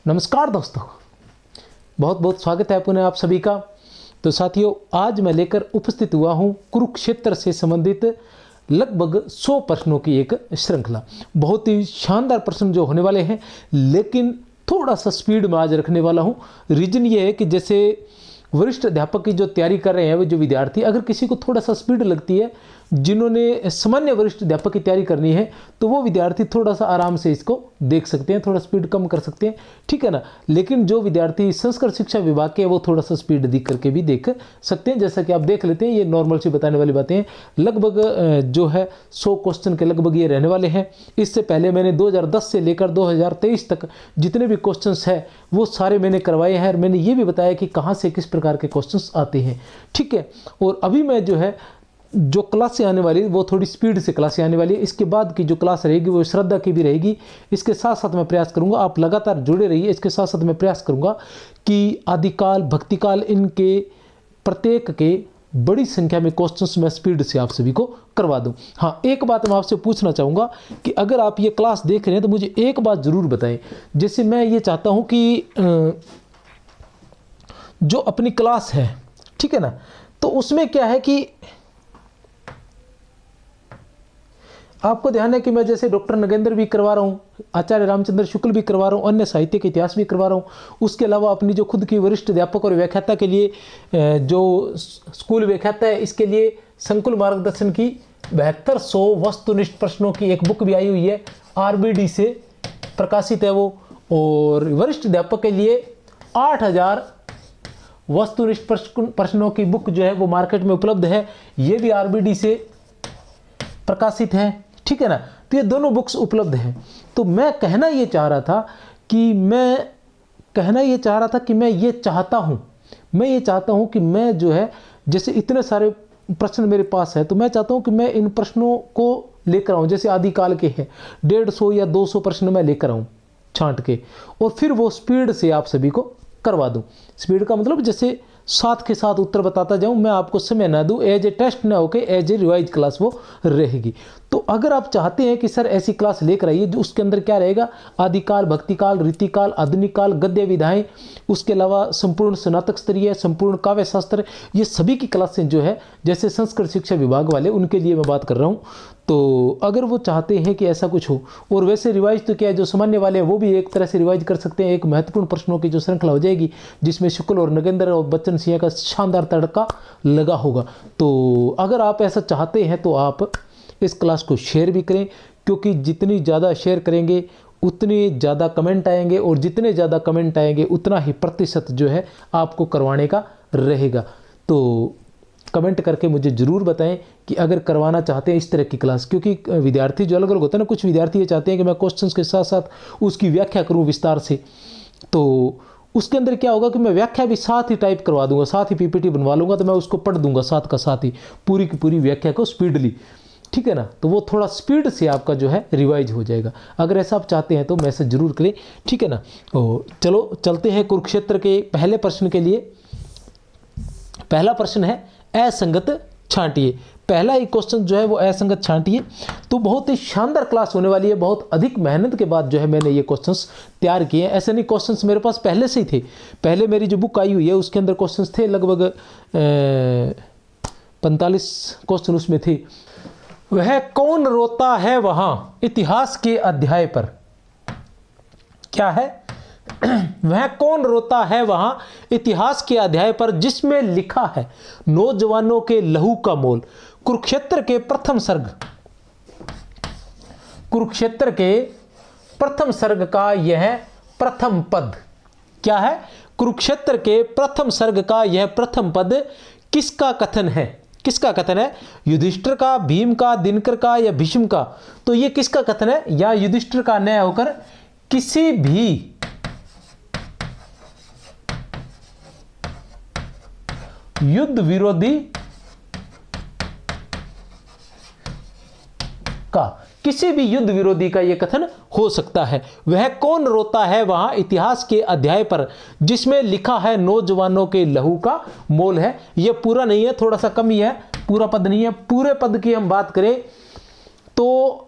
नमस्कार दोस्तों, बहुत बहुत स्वागत है पुनः आप सभी का। तो साथियों, आज मैं लेकर उपस्थित हुआ हूं कुरुक्षेत्र से संबंधित लगभग 100 प्रश्नों की एक श्रृंखला। बहुत ही शानदार प्रश्न जो होने वाले हैं, लेकिन थोड़ा सा स्पीड में आज रखने वाला हूं। रीजन ये है कि जैसे वरिष्ठ अध्यापक की जो तैयारी कर रहे हैं वो जो विद्यार्थी, अगर किसी को थोड़ा सा स्पीड लगती है, जिन्होंने सामान्य वरिष्ठ अध्यापक की तैयारी करनी है, तो वो विद्यार्थी थोड़ा सा आराम से इसको देख सकते हैं, थोड़ा स्पीड कम कर सकते हैं, ठीक है ना। लेकिन जो विद्यार्थी संस्कृत शिक्षा विभाग के, वो थोड़ा सा स्पीड अधिक करके भी देख सकते हैं। जैसा कि आप देख लेते हैं, ये नॉर्मल सी बताने वाली बातें हैं। लगभग जो है 100 क्वेश्चन के लगभग ये रहने वाले हैं। इससे पहले मैंने 2010 से लेकर 2023 तक जितने भी क्वेश्चंस हैं वो सारे मैंने करवाए हैं, और मैंने ये भी बताया कि कहाँ से किस प्रकार के क्वेश्चंस आते हैं, ठीक है। और अभी मैं जो है जो क्लासें आने वाली वो थोड़ी स्पीड से क्लासें आने वाली है। इसके बाद की जो क्लास रहेगी वो श्रद्धा की भी रहेगी। इसके साथ साथ मैं प्रयास करूंगा, आप लगातार जुड़े रहिए। इसके साथ साथ मैं प्रयास करूंगा कि आदिकाल, भक्तिकाल, इनके प्रत्येक के बड़ी संख्या में क्वेश्चंस मैं स्पीड से आप सभी को करवा दूं। हाँ, एक बात मैं आपसे पूछना चाहूँगा कि अगर आप ये क्लास देख रहे हैं तो मुझे एक बात ज़रूर बताएं। जैसे मैं ये चाहता हूँ कि जो अपनी क्लास है, ठीक है ना, तो उसमें क्या है कि आपको ध्यान है कि मैं जैसे डॉक्टर नगेंद्र भी करवा रहा हूँ, आचार्य रामचंद्र शुक्ल भी करवा रहा हूँ, अन्य साहित्य के इतिहास भी करवा रहा हूँ। उसके अलावा अपनी जो खुद की वरिष्ठ अध्यापक और व्याख्याता के लिए जो स्कूल व्याख्याता है, इसके लिए संकुल मार्गदर्शन की 7200 वस्तुनिष्ठ प्रश्नों की एक बुक भी आई हुई है, RBD से प्रकाशित है वो। और वरिष्ठ अध्यापक के लिए 8000 वस्तुनिष्ठ प्रश्नों की बुक जो है वो मार्केट में उपलब्ध है, ये भी RBD से प्रकाशित है, ठीक है ना। तो ये दोनों बुक्स उपलब्ध हैं। तो मैं कहना ये चाह रहा था कि मैं ये चाहता हूँ कि मैं जो है, जैसे इतने सारे प्रश्न मेरे पास है, तो मैं चाहता हूँ कि मैं इन प्रश्नों को लेकर आऊँ। जैसे आदिकाल के हैं 150 या 200 प्रश्न मैं लेकर आऊँ छांट के, और फिर वो स्पीड से आप सभी को करवा दूँ। स्पीड का मतलब जैसे साथ के साथ उत्तर बताता जाऊं, मैं आपको समय ना दूं, एज ए टेस्ट ना होके एज ए रिवाइज क्लास वो रहेगी। तो अगर आप चाहते हैं कि सर ऐसी क्लास लेकर आइए, जो उसके अंदर क्या रहेगा, आदिकाल, भक्तिकाल, रीतिकाल, आधुनिक काल, गद्य विधाएं, उसके अलावा संपूर्ण स्नातक स्तरीय, संपूर्ण काव्य शास्त्र, ये सभी की क्लासें जो है, जैसे संस्कृत शिक्षा विभाग वाले, उनके लिए मैं बात कर रहा हूँ। तो अगर वो चाहते हैं कि ऐसा कुछ हो, और वैसे रिवाइज तो क्या है, जो सामान्य वाले हैं वो भी एक तरह से रिवाइज कर सकते हैं। एक महत्वपूर्ण प्रश्नों की जो श्रृंखला हो जाएगी, जिसमें शुक्ल और नगेंद्र और बच्चन सिंह का शानदार तड़का लगा होगा। तो अगर आप ऐसा चाहते हैं तो आप इस क्लास को शेयर भी करें, क्योंकि जितनी ज़्यादा शेयर करेंगे उतने ज़्यादा कमेंट आएंगे, और जितने ज़्यादा कमेंट आएंगे उतना ही प्रतिशत जो है आपको करवाने का रहेगा। तो कमेंट करके मुझे ज़रूर बताएं कि अगर करवाना चाहते हैं इस तरह की क्लास, क्योंकि विद्यार्थी जो अलग अलग होते हैं ना, कुछ विद्यार्थी ये चाहते हैं कि मैं क्वेश्चंस के साथ साथ उसकी व्याख्या करूं विस्तार से। तो उसके अंदर क्या होगा कि मैं व्याख्या भी साथ ही टाइप करवा दूंगा, साथ ही PPT बनवा लूँगा, तो मैं उसको पढ़ दूंगा साथ का साथ ही पूरी की पूरी व्याख्या को स्पीडली, ठीक है ना। तो वो थोड़ा स्पीड से आपका जो है रिवाइज हो जाएगा। अगर ऐसा आप चाहते हैं तो मैसेज जरूर करें, ठीक है ना। तो चलो चलते हैं कुरुक्षेत्र के पहले प्रश्न के लिए। पहला प्रश्न है असंगत छांटिए। पहला ही क्वेश्चन जो है वो असंगत छांटिए। तो बहुत ही शानदार क्लास होने वाली है। बहुत अधिक मेहनत के बाद जो है मैंने ये क्वेश्चंस तैयार किए हैं। ऐसे नहीं क्वेश्चंस मेरे पास पहले से ही थे। पहले मेरी जो बुक आई हुई है उसके अंदर क्वेश्चंस थे, लगभग 45 क्वेश्चन उसमें थे। वह कौन रोता है वहां इतिहास के अध्याय पर। क्या है? वह कौन रोता है वहां इतिहास के अध्याय पर, जिसमें लिखा है नौजवानों के लहू का मोल। कुरुक्षेत्र के प्रथम सर्ग, कुरुक्षेत्र के प्रथम सर्ग का यह प्रथम पद क्या है? कुरुक्षेत्र के प्रथम सर्ग का यह प्रथम पद किसका कथन है? किसका कथन है? युधिष्ठिर का, भीम का, दिनकर का या भीष्म का? तो यह किसका कथन है? या युधिष्ठिर का न होकर किसी भी युद्ध विरोधी का, किसी भी युद्ध विरोधी का यह कथन हो सकता है। वह कौन रोता है वहां इतिहास के अध्याय पर, जिसमें लिखा है नौजवानों के लहू का मोल है। यह पूरा नहीं है, थोड़ा सा कम ही है, पूरा पद नहीं है। पूरे पद की हम बात करें तो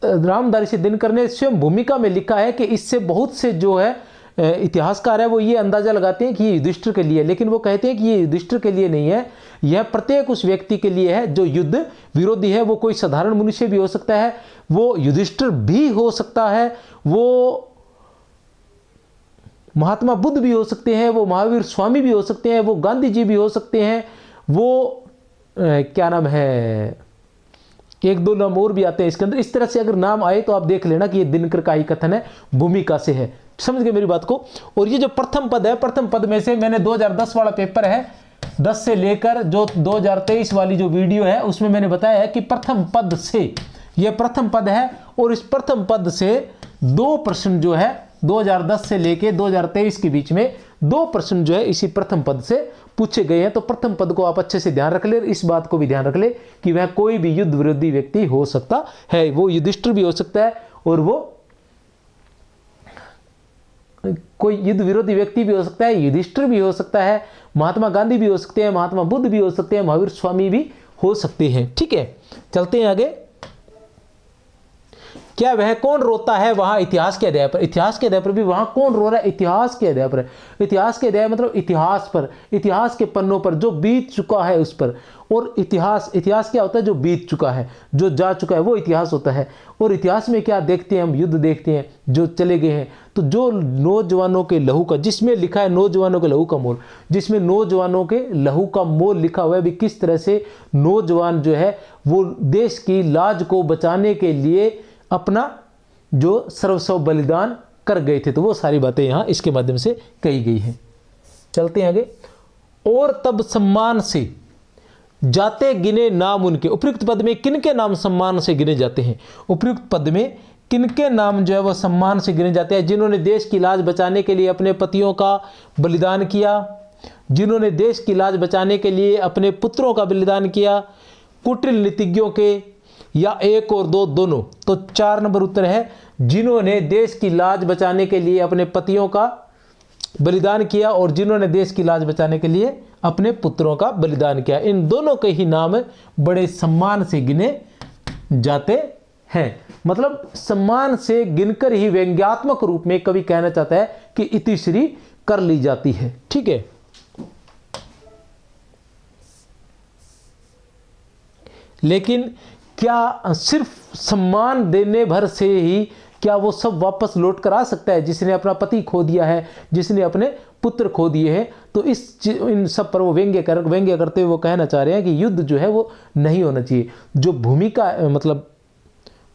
रामधारी से दिनकर ने स्वयं भूमिका में लिखा है कि इससे बहुत से जो है इतिहासकार है वो ये अंदाजा लगाते हैं कि ये युधिष्ठिर के लिए, लेकिन वो कहते हैं कि ये युधिष्ठिर के लिए नहीं है, यह प्रत्येक उस व्यक्ति के लिए है जो युद्ध विरोधी है। वो कोई साधारण मनुष्य भी हो सकता है, वो युधिष्ठिर भी हो सकता है, वो महात्मा बुद्ध भी हो सकते हैं, वो महावीर स्वामी भी हो सकते हैं, वो गांधी जी भी हो सकते हैं, वो क्या नाम है, एक दो नाम और भी आते हैं इसके अंदर। इस तरह से अगर नाम आए तो आप देख लेना कि ये दिनकर का ही कथन है, भूमिका से है। समझ गए मेरी बात को। और ये जो प्रथम पद है, प्रथम पद में से मैंने 2010 वाला पेपर है 10 से लेकर जो 2023 वाली जो वीडियो है उसमें मैंने बताया है कि प्रथम पद से, ये प्रथम पद है और इस प्रथम पद से 2 प्रश्न जो है 2010 से लेके 2023 के बीच में 2 प्रश्न जो है इसी प्रथम पद से पूछे गए हैं। तो प्रथम पद को आप अच्छे से ध्यान रख ले, इस बात को भी ध्यान रख ले कि वह कोई भी युद्ध विरोधी व्यक्ति हो सकता है। वो युधिष्ठिर भी हो सकता है और वो कोई युद्ध विरोधी व्यक्ति भी हो सकता है, युधिष्ठिर भी हो सकता है, महात्मा गांधी भी हो सकते हैं, महात्मा बुद्ध भी हो सकते हैं, महावीर स्वामी भी हो सकते हैं। ठीक है, चलते हैं आगे। क्या वह कौन रोता है वहां इतिहास के अध्याय पर? इतिहास के अध्याय पर भी वहां कौन रो रहा है? इतिहास के अध्याय पर। इतिहास के अध्याय मतलब इतिहास पर, इतिहास के पन्नों पर जो बीत चुका है उस पर। और इतिहास, इतिहास क्या होता है? जो बीत चुका है, जो जा चुका है, वो इतिहास होता है। और इतिहास में क्या देखते हैं हम? युद्ध देखते हैं जो चले गए हैं। तो जो नौजवानों के लहू का, जिसमें लिखा है नौजवानों के लहू का मोल, जिसमें नौजवानों के लहू का मोल लिखा हुआ है भी, किस तरह से नौजवान जो है वो देश की लाज को बचाने के लिए अपना जो सर्वस्व बलिदान कर गए थे। तो वो सारी बातें यहां इसके माध्यम से कही गई हैं। चलते हैं आगे। और तब सम्मान से जाते गिने नाम उनके। उपयुक्त पद में किनके नाम सम्मान से गिने जाते हैं? उपयुक्त पद में किनके नाम जो है वो सम्मान से गिने जाते हैं? जिन्होंने देश की लाज बचाने के लिए अपने पतियों का बलिदान किया, जिन्होंने देश की लाज बचाने के लिए अपने पुत्रों का बलिदान किया, कुटिल नीतिज्ञों के, या 1 और 2 दोनों। तो 4 नंबर उत्तर है जिन्होंने देश की लाज बचाने के लिए अपने पतियों का बलिदान किया और जिन्होंने देश की लाज बचाने के लिए अपने पुत्रों का बलिदान किया। इन दोनों के ही नाम बड़े सम्मान से गिने जाते हैं। मतलब सम्मान से गिनकर ही व्यंग्यात्मक रूप में कवि कहना चाहता है कि इतिश्री कर ली जाती है। ठीक है, लेकिन क्या सिर्फ सम्मान देने भर से ही क्या वो सब वापस लौट कर आ सकता है? जिसने अपना पति खो दिया है, जिसने अपने पुत्र खो दिए हैं, तो इन सब पर वो व्यंग्य करते हुए वो कहना चाह रहे हैं कि युद्ध जो है वो नहीं होना चाहिए। जो भूमिका, मतलब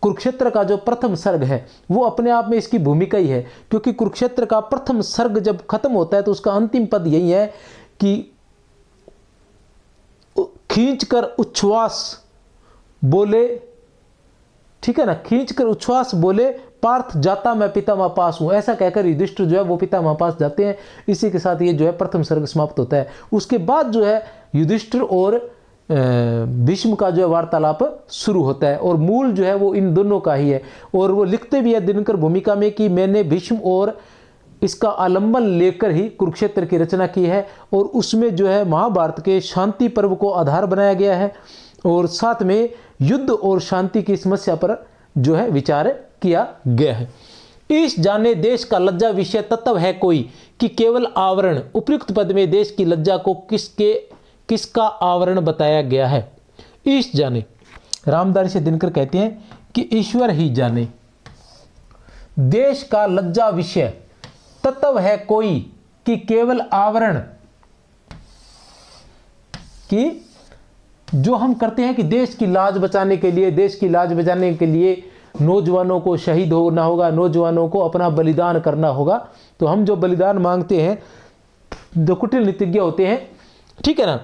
कुरुक्षेत्र का जो प्रथम सर्ग है वो अपने आप में इसकी भूमिका ही है, क्योंकि कुरुक्षेत्र का प्रथम सर्ग जब खत्म होता है तो उसका अंतिम पद यही है कि खींचकर उच्छ्वास बोले, ठीक है ना, खींचकर उच्छ्वास बोले पार्थ जाता मैं पितामह पास हूं। ऐसा कहकर युधिष्ठिर जो है वो पितामह पास जाते हैं। इसी के साथ ये जो है प्रथम सर्ग समाप्त होता है। उसके बाद जो है युधिष्ठिर और भीष्म का जो है वार्तालाप शुरू होता है और मूल जो है वो इन दोनों का ही है। और वो लिखते भी है दिनकर भूमिका में कि मैंने भीष्म और इसका आलंबन लेकर ही कुरुक्षेत्र की रचना की है और उसमें जो है महाभारत के शांति पर्व को आधार बनाया गया है और साथ में युद्ध और शांति की समस्या पर जो है विचार किया गया है। ईश जाने देश का लज्जा विषय तत्व है कोई कि केवल आवरण। उपयुक्त पद में देश की लज्जा को किसका आवरण बताया गया है? ईश जाने, रामधारी से दिनकर कहते हैं कि ईश्वर ही जाने। देश का लज्जा विषय तत्व है कोई कि केवल आवरण, कि जो हम करते हैं कि देश की लाज बचाने के लिए, देश की लाज बचाने के लिए नौजवानों को शहीद होना होगा, नौजवानों को अपना बलिदान करना होगा। तो हम जो बलिदान मांगते हैं, जो कुटिल नीतिज्ञ होते हैं, ठीक है ना,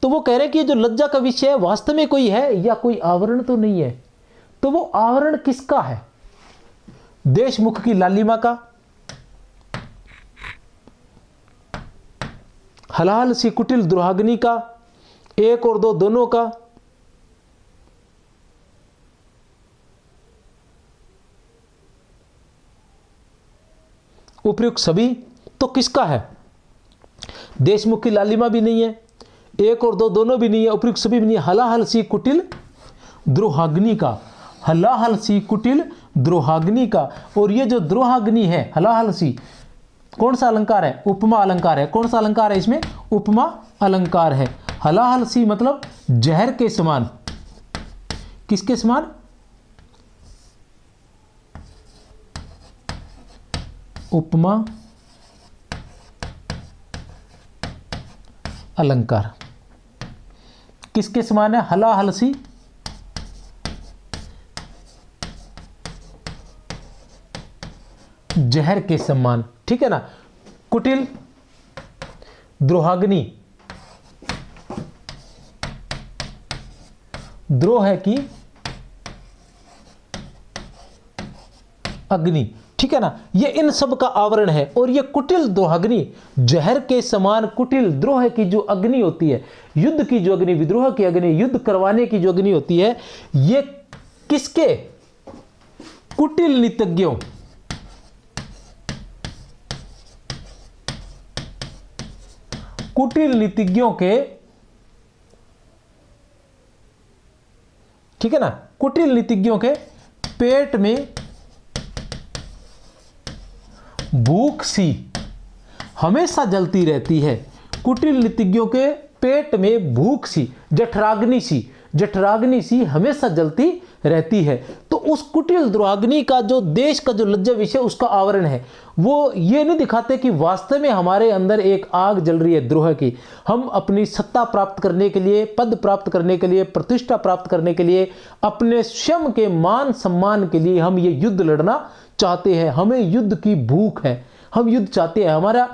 तो वो कह रहे हैं कि जो लज्जा का विषय है वास्तव में कोई है या कोई आवरण तो नहीं है। तो वो आवरण किसका है? देशमुख की लालिमा का, हलाल सी कुटिल दुर्भाग्नि का, 1 और 2 दोनों का, उपयुक्त सभी। तो किसका है? देशमुख की लालिमा भी नहीं है, 1 और 2 दोनों भी नहीं है, उपयुक्त सभी भी नहीं है। हलाहल सी कुटिल द्रोहाग्नि का, हलाहल सी कुटिल द्रोहाग्नि का। और ये जो द्रोहाग्नि है हलाहल सी, कौन सा अलंकार है? उपमा अलंकार है। कौन सा अलंकार है इसमें? उपमा अलंकार है। हलाहल सी मतलब जहर के समान। किसके समान? उपमा अलंकार किसके समान है? हलाहल सी जहर के समान, ठीक है ना। कुटिल, द्रोहाग्नि, द्रोह है कि अग्नि, ठीक है ना। ये इन सब का आवरण है। और ये कुटिल द्रोहाग्नि, जहर के समान कुटिल द्रोह की जो अग्नि होती है, युद्ध की जो अग्नि, विद्रोह की अग्नि, युद्ध करवाने की जो अग्नि होती है, ये किसके? कुटिल नीतिज्ञों, कुटिल नीतिज्ञों के, ठीक है ना, कुटिल नीतिज्ञों के पेट में भूख सी हमेशा जलती रहती है। कुटिल नीतिज्ञों के पेट में भूख सी, जठराग्नि सी, जठराग्नि सी हमेशा जलती रहती है। तो उस कुटिल द्रोहाग्नि का जो देश का जो लज्जा विषय उसका आवरण है, वो ये नहीं दिखाते कि वास्तव में हमारे अंदर एक आग जल रही है द्रोह की। हम अपनी सत्ता प्राप्त करने के लिए, पद प्राप्त करने के लिए, प्रतिष्ठा प्राप्त करने के लिए, अपने स्वयं के मान सम्मान के लिए हम ये युद्ध लड़ना चाहते हैं। हमें युद्ध की भूख है, हम युद्ध चाहते हैं। हमारा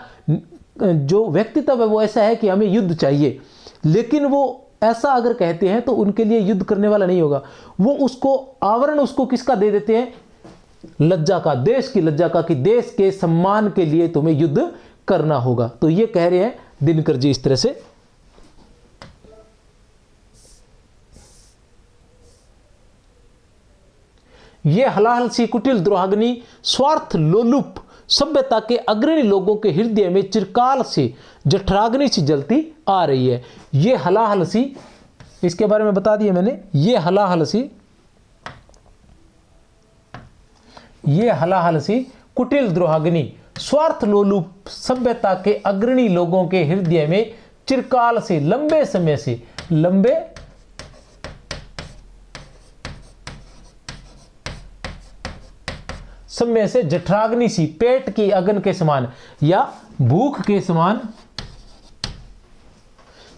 जो व्यक्तित्व है वो ऐसा है कि हमें युद्ध चाहिए। लेकिन वो ऐसा अगर कहते हैं तो उनके लिए युद्ध करने वाला नहीं होगा। वो उसको आवरण उसको किसका दे देते हैं? लज्जा का, देश की लज्जा का, कि देश के सम्मान के लिए तुम्हें युद्ध करना होगा। तो ये कह रहे हैं दिनकर जी इस तरह से। ये हलाहल सी कुटिल द्रोहाग्नि स्वार्थ लोलुप सभ्यता के अग्रणी लोगों के हृदय में चिरकाल से जठराग्नि सी जलती आ रही है। ये हलाहल सी, इसके बारे में बता दिया मैंने। ये हलाहल सी, ये हलाहल सी कुटिल द्रोहाग्नि स्वार्थ लोलुप सभ्यता के अग्रणी लोगों के हृदय में चिरकाल से, लंबे समय से, लंबे समय से जठराग्नि सी, पेट की अग्नि के समान या भूख के समान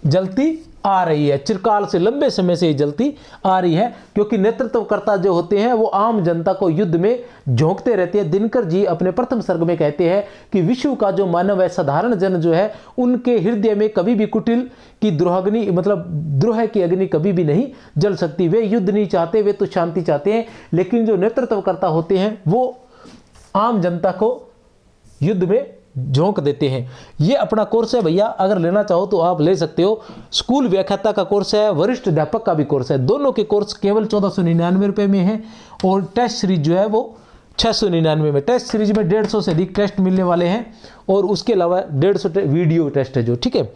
जलती आ रही है। चिरकाल से, लंबे समय से जलती आ रही है। क्योंकि नेतृत्वकर्ता जो होते हैं वो आम जनता को युद्ध में झोंकते रहते हैं। दिनकर जी अपने प्रथम सर्ग में कहते हैं कि विश्व का जो मानव है, साधारण जन जो है, उनके हृदय में कभी भी कुटिल की द्रोहाग्नि मतलब द्रोह की अग्नि कभी भी नहीं जल सकती। वे युद्ध नहीं चाहते, वे तो शांति चाहते हैं। लेकिन जो नेतृत्वकर्ता होते हैं वो आम जनता को युद्ध में झोंक देते हैं। ये अपना कोर्स है भैया, अगर लेना चाहो तो आप ले सकते हो। स्कूल व्याख्याता का कोर्स है, वरिष्ठ अध्यापक का भी कोर्स है। दोनों के कोर्स केवल 1499 रुपये में है। और टेस्ट सीरीज जो है वो 699 में। टेस्ट सीरीज में 150 से अधिक टेस्ट मिलने वाले हैं। और उसके अलावा 150 वीडियो टेस्ट है जो, ठीक है।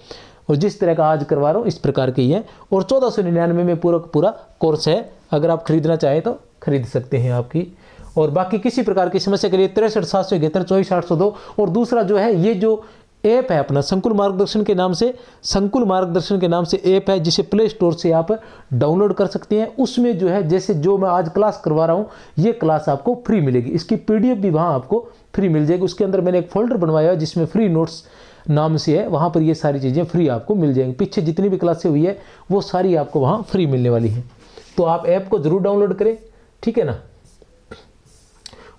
और जिस तरह का आज करवा रहा हूँ इस प्रकार के ही है। और 1499 में पूरा कोर्स है। अगर आप खरीदना चाहें तो खरीद सकते हैं आपकी। और बाकी किसी प्रकार की समस्या के लिए 63 771 24 802। और दूसरा जो है, ये जो ऐप है अपना संकुल मार्गदर्शन के नाम से, संकुल मार्गदर्शन के नाम से ऐप है, जिसे प्ले स्टोर से आप डाउनलोड कर सकते हैं। उसमें जो है, जैसे जो मैं आज क्लास करवा रहा हूँ, ये क्लास आपको फ्री मिलेगी। इसकी PDF भी वहाँ आपको फ्री मिल जाएगी। उसके अंदर मैंने एक फोल्डर बनवाया है जिसमें फ्री नोट्स नाम से है। वहाँ पर ये सारी चीज़ें फ्री आपको मिल जाएंगी। पीछे जितनी भी क्लासें हुई है वो सारी आपको वहाँ फ्री मिलने वाली हैं। तो आप ऐप को जरूर डाउनलोड करें, ठीक है ना।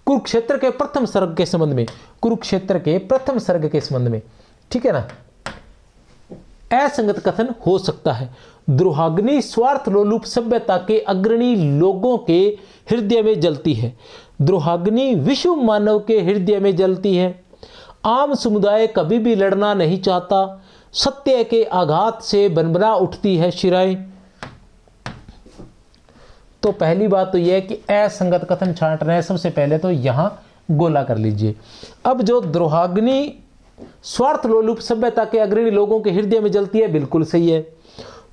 कुरुक्षेत्र के प्रथम सर्ग के संबंध में, कुरुक्षेत्र के प्रथम सर्ग के संबंध में, ठीक है ना, असंगत कथन हो सकता है। द्रोहाग्नि स्वार्थ लोलुप सभ्यता के अग्रणी लोगों के हृदय में जलती है। द्रोहाग्नि विश्व मानव के हृदय में जलती है। आम समुदाय कभी भी लड़ना नहीं चाहता। सत्य के आघात से बनबना उठती है शिराएं। तो पहली बात तो यह है कि असंगत कथन छांट रहे हैं। सबसे पहले तो यहां गोला कर लीजिए। अब जो द्रोहाग्नि स्वार्थ लोलुप सभ्यता के अग्रणी लोगों के हृदय में जलती है, बिल्कुल सही है।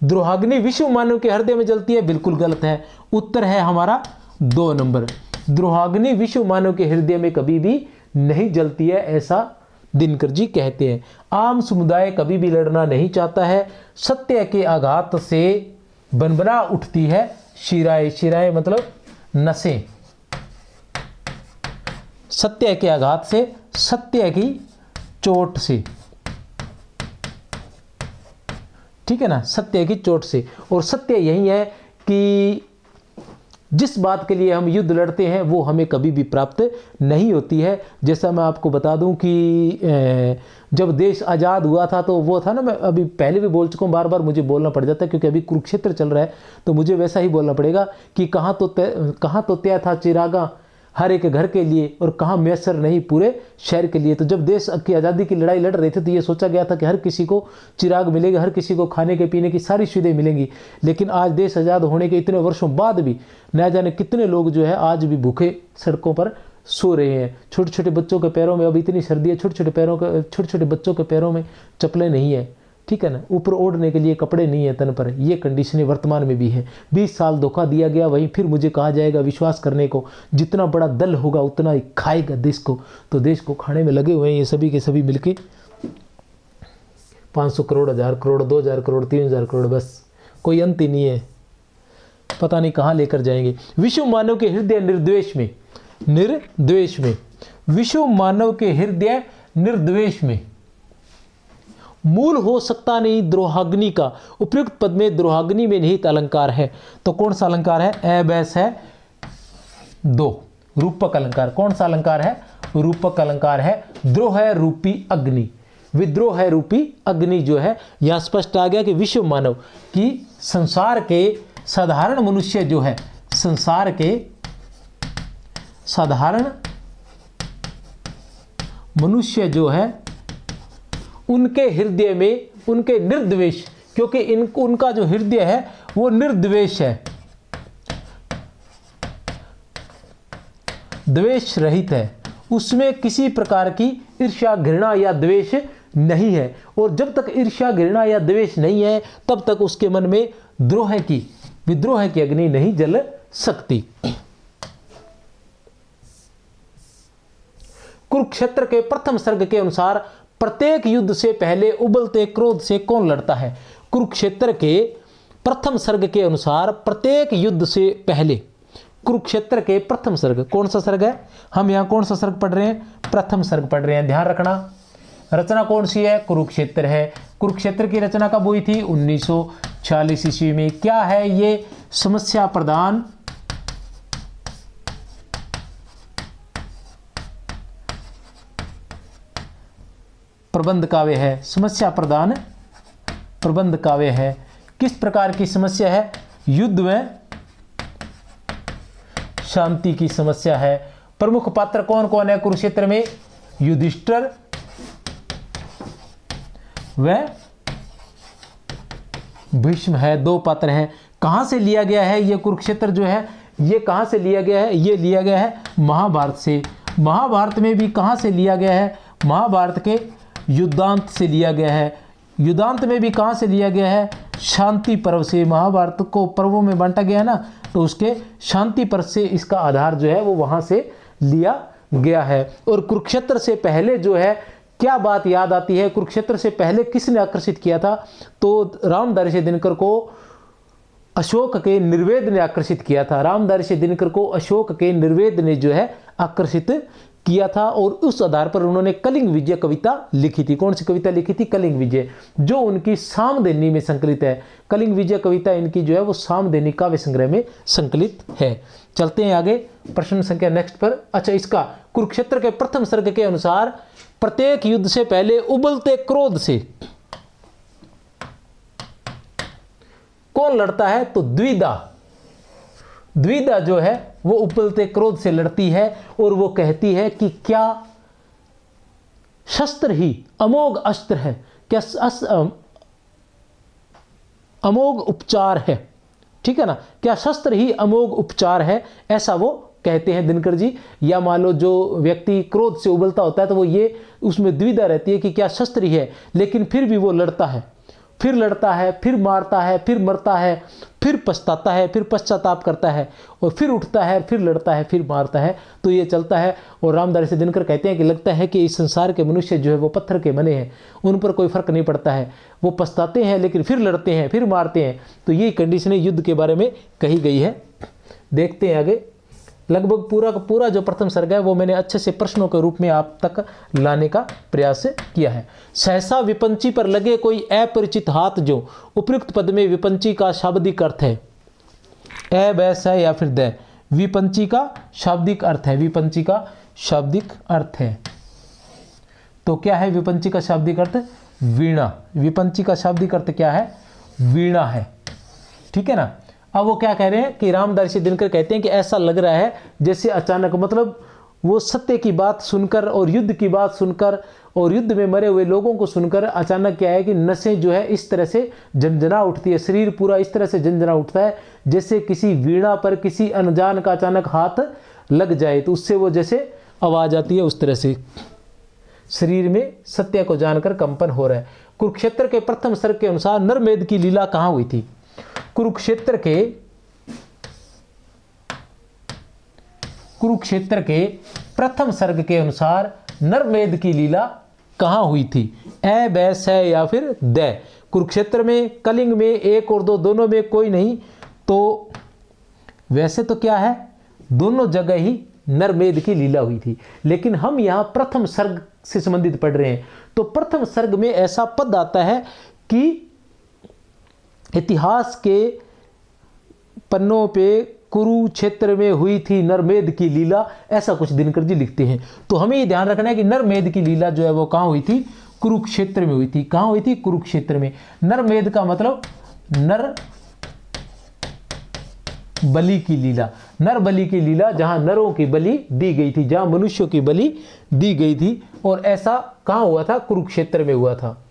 द्रोहाग्नि विश्व मानव के हृदय में जलती है, बिल्कुल गलत है। उत्तर है हमारा 2 नंबर। द्रोहाग्नि विश्व मानव के हृदय में कभी भी नहीं जलती है, ऐसा दिनकर जी कहते हैं। आम समुदाय कभी भी लड़ना नहीं चाहता है, सत्य के आघात से बनबना उठती है शिराएं। शिराएं मतलब नसें। सत्य के आघात से, सत्य की चोट से, ठीक है ना, सत्य की चोट से। और सत्य यही है कि जिस बात के लिए हम युद्ध लड़ते हैं वो हमें कभी भी प्राप्त नहीं होती है। जैसा मैं आपको बता दूं कि जब देश आज़ाद हुआ था तो वो था ना, मैं अभी पहले भी बोल चुका हूँ, बार बार मुझे बोलना पड़ जाता है क्योंकि अभी कुरुक्षेत्र चल रहा है तो मुझे वैसा ही बोलना पड़ेगा कि कहाँ तो तय था चिरागा हर एक घर के लिए और कहाँ मैसर नहीं पूरे शहर के लिए। तो जब देश की आज़ादी की लड़ाई लड़ रहे थे तो ये सोचा गया था कि हर किसी को चिराग मिलेगा, हर किसी को खाने के पीने की सारी सुविधाएं मिलेंगी। लेकिन आज देश आज़ाद होने के इतने वर्षों बाद भी न जाने कितने लोग जो है आज भी भूखे सड़कों पर सो रहे हैं। छोटे छोटे बच्चों के पैरों में, अब इतनी सर्दी है, छोटे छोटे बच्चों के पैरों में चप्पलें नहीं है, ठीक है ना, ऊपर ओढ़ने के लिए कपड़े नहीं है तन पर। ये कंडीशनें वर्तमान में भी है। 20 साल धोखा दिया गया, वहीं फिर मुझे कहा जाएगा विश्वास करने को। जितना बड़ा दल होगा उतना ही खाएगा देश को। तो देश को खाने में लगे हुए हैं ये सभी के सभी मिलके 500 करोड़, 1000 करोड़, 2000 करोड़, 3000 करोड़, बस कोई अंत ही नहीं है। पता नहीं कहाँ लेकर जाएंगे। विश्व मानव के हृदय निर्द्वेष में, निर्द्वेष में, विश्व मानव के हृदय निर्द्वेष में मूल हो सकता नहीं द्रोहाग्नि का। उपयुक्त पद में द्रोहाग्नि में निहित अलंकार है। तो कौन सा अलंकार है? एबैस है 2, रूपक अलंकार। कौन सा अलंकार है? रूपक अलंकार है। द्रोह है रूपी अग्नि, विद्रोह है रूपी अग्नि जो है, यहां स्पष्ट आ गया कि विश्व मानव की संसार के साधारण मनुष्य जो है, संसार के साधारण मनुष्य जो है उनके हृदय में, उनके निर्द्वेष, क्योंकि उनका जो हृदय है वो निर्द्वेष है, द्वेष रहित है, उसमें किसी प्रकार की ईर्ष्या घृणा या द्वेष नहीं है। और जब तक ईर्ष्या घृणा या द्वेष नहीं है तब तक उसके मन में द्रोह की, विद्रोह की अग्नि नहीं जल सकती। कुरुक्षेत्र के प्रथम सर्ग के अनुसार प्रत्येक युद्ध से पहले उबलते क्रोध से कौन लड़ता है? कुरुक्षेत्र के प्रथम सर्ग के अनुसार प्रत्येक युद्ध से पहले, कुरुक्षेत्र के प्रथम सर्ग, कौन सा सर्ग है? हम यहां कौन सा सर्ग पढ़ रहे हैं? प्रथम सर्ग पढ़ रहे हैं। ध्यान रखना, रचना कौन सी है? कुरुक्षेत्र है। कुरुक्षेत्र की रचना कब हुई थी? 1946 ईस्वी में। क्या है ये? समस्या प्रधान प्रबंध काव्य है। समस्या प्रधान प्रबंध काव्य है। किस प्रकार की समस्या है? युद्ध में शांति की समस्या है। प्रमुख पात्र कौन कौन है कुरुक्षेत्र में? युधिष्ठिर व भीष्म है, 2 पात्र हैं। कहां से लिया गया है ये कुरुक्षेत्र जो है? ये कहां से लिया गया है? ये लिया गया है महाभारत से। महाभारत में भी कहां से लिया गया है? महाभारत के युद्धांत से लिया गया है। युद्धांत में भी कहां से लिया गया है? शांति पर्व से। महाभारत को पर्वों में बांटा गया है ना, तो उसके शांति पर्व से इसका आधार जो है वो वहां से लिया गया है। और कुरुक्षेत्र से पहले जो है क्या बात याद आती है? कुरुक्षेत्र से पहले किसने आकर्षित किया था? तो रामधारी दिनकर को अशोक के निर्वेद ने आकर्षित किया था। रामधारी दिनकर को अशोक के निर्वेद ने जो है आकर्षित किया था और उस आधार पर उन्होंने कलिंग विजय कविता लिखी थी। कौन सी कविता लिखी थी? कलिंग विजय, जो उनकी सामदेनी में संकलित है। कलिंग विजय कविता इनकी जो है वो सामदेनी काव्य संग्रह में संकलित है। चलते हैं आगे प्रश्न संख्या नेक्स्ट पर। अच्छा, इसका कुरुक्षेत्र के प्रथम सर्ग के अनुसार प्रत्येक युद्ध से पहले उबलते क्रोध से कौन लड़ता है? तो द्विधा, द्विधा जो है वो उबलते क्रोध से लड़ती है और वो कहती है कि क्या शस्त्र ही अमोघ अस्त्र है, क्या अमोघ उपचार है, ठीक है ना, क्या शस्त्र ही अमोघ उपचार है, ऐसा वो कहते हैं दिनकर जी। या मान लो जो व्यक्ति क्रोध से उबलता होता है तो वो ये उसमें द्विधा रहती है कि क्या शस्त्र ही है, लेकिन फिर भी वो लड़ता है, फिर लड़ता है, फिर मारता है, फिर मरता है, फिर पछताता है, फिर पश्चाताप करता है, और फिर उठता है, फिर लड़ता है, फिर मारता है। तो ये चलता है। और रामधारी सिंह दिनकर कहते हैं कि लगता है कि इस संसार के मनुष्य जो है वो पत्थर के बने हैं, उन पर कोई फर्क नहीं पड़ता है। वो पछताते हैं लेकिन फिर लड़ते हैं, फिर मारते हैं। तो ये कंडीशनें युद्ध के बारे में कही गई है। देखते हैं आगे। लगभग पूरा का पूरा जो प्रथम सर्ग है वो मैंने अच्छे से प्रश्नों के रूप में आप तक लाने का प्रयास किया है। सहसा विपंची पर लगे कोई अपरिचित हाथ, जो उपयुक्त पद में विपंची का शाब्दिक अर्थ है। ए बैस है या फिर द, विपंची का शाब्दिक अर्थ है। विपंची का शाब्दिक अर्थ है। तो क्या है विपंची का शाब्दिक अर्थ? वीणा। विपंची का शाब्दिक अर्थ क्या है? वीणा है। ठीक है ना। अब वो क्या कह रहे हैं कि रामधारी सिंह दिनकर कहते हैं कि ऐसा लग रहा है जैसे अचानक, मतलब वो सत्य की बात सुनकर और युद्ध की बात सुनकर और युद्ध में मरे हुए लोगों को सुनकर अचानक क्या है कि नसें जो है इस तरह से झंझना उठती है, शरीर पूरा इस तरह से झंझना उठता है जैसे किसी वीणा पर किसी अनजान का अचानक हाथ लग जाए तो उससे वो जैसे आवाज आती है, उस तरह से शरीर में सत्य को जानकर कंपन हो रहा है। कुरुक्षेत्र के प्रथम सर्ग के अनुसार नरमेध की लीला कहाँ हुई थी? कुरुक्षेत्र के प्रथम सर्ग के अनुसार नरमेध की लीला कहाँ हुई थी? ए बैस है या फिर द। कुरुक्षेत्र में, कलिंग में, एक और दो दोनों में कोई नहीं। तो वैसे तो क्या है, दोनों जगह ही नरमेध की लीला हुई थी, लेकिन हम यहाँ प्रथम सर्ग से संबंधित पढ़ रहे हैं। तो प्रथम सर्ग में ऐसा पद आता है कि इतिहास के पन्नों पे कुरुक्षेत्र में हुई थी नरमेध की लीला, ऐसा कुछ दिनकर जी लिखते हैं। तो हमें ये ध्यान रखना है कि नरमेध की लीला जो है वो कहाँ हुई थी? कुरुक्षेत्र में हुई थी। कहाँ हुई थी? कुरुक्षेत्र में। नरमेध का मतलब नर बलि की लीला। नर बलि की लीला, जहां नरों की बलि दी गई थी, जहां मनुष्यों की बलि दी गई थी। और ऐसा कहां हुआ था? कुरुक्षेत्र में हुआ था।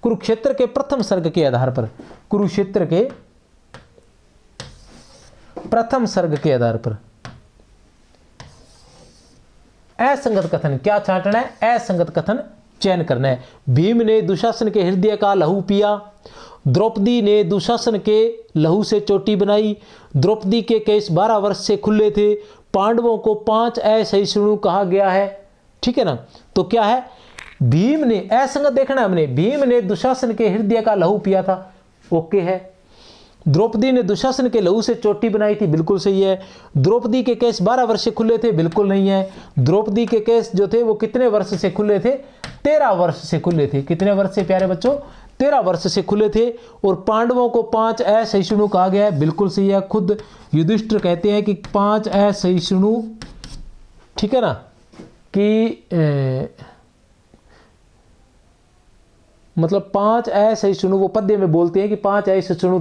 कुरुक्षेत्र के प्रथम सर्ग के आधार पर, कुरुक्षेत्र के प्रथम सर्ग के आधार पर असंगत कथन क्या छांटना है? असंगत कथन चयन करना है। भीम ने दुशासन के हृदय का लहू पिया, द्रौपदी ने दुशासन के लहू से चोटी बनाई, द्रौपदी के केस 12 वर्ष से खुले थे, पांडवों को 5 असहिष्णु कहा गया है। ठीक है ना। तो क्या है? भीम ने, असंगत देखना है हमने, भीम ने दुशासन के हृदय का लहू पिया था, ओके है। द्रौपदी ने दुशासन के लहू से चोटी बनाई थी, बिल्कुल सही है। द्रौपदी के केस 12 वर्ष से खुले थे, बिल्कुल नहीं है। द्रौपदी के केस जो थे वो कितने वर्ष से खुले थे? 13 वर्ष से खुले थे। कितने वर्ष से प्यारे बच्चों? 13 वर्ष से खुले थे। और पांडवों को 5 असहिष्णु कहा गया है, बिल्कुल सही है। खुद युधिष्ठिर कहते हैं कि 5 असहिष्णु, ठीक है ना, कि मतलब 5 असहिष्णु, वो पद्य में बोलते हैं कि 5 असहिष्णु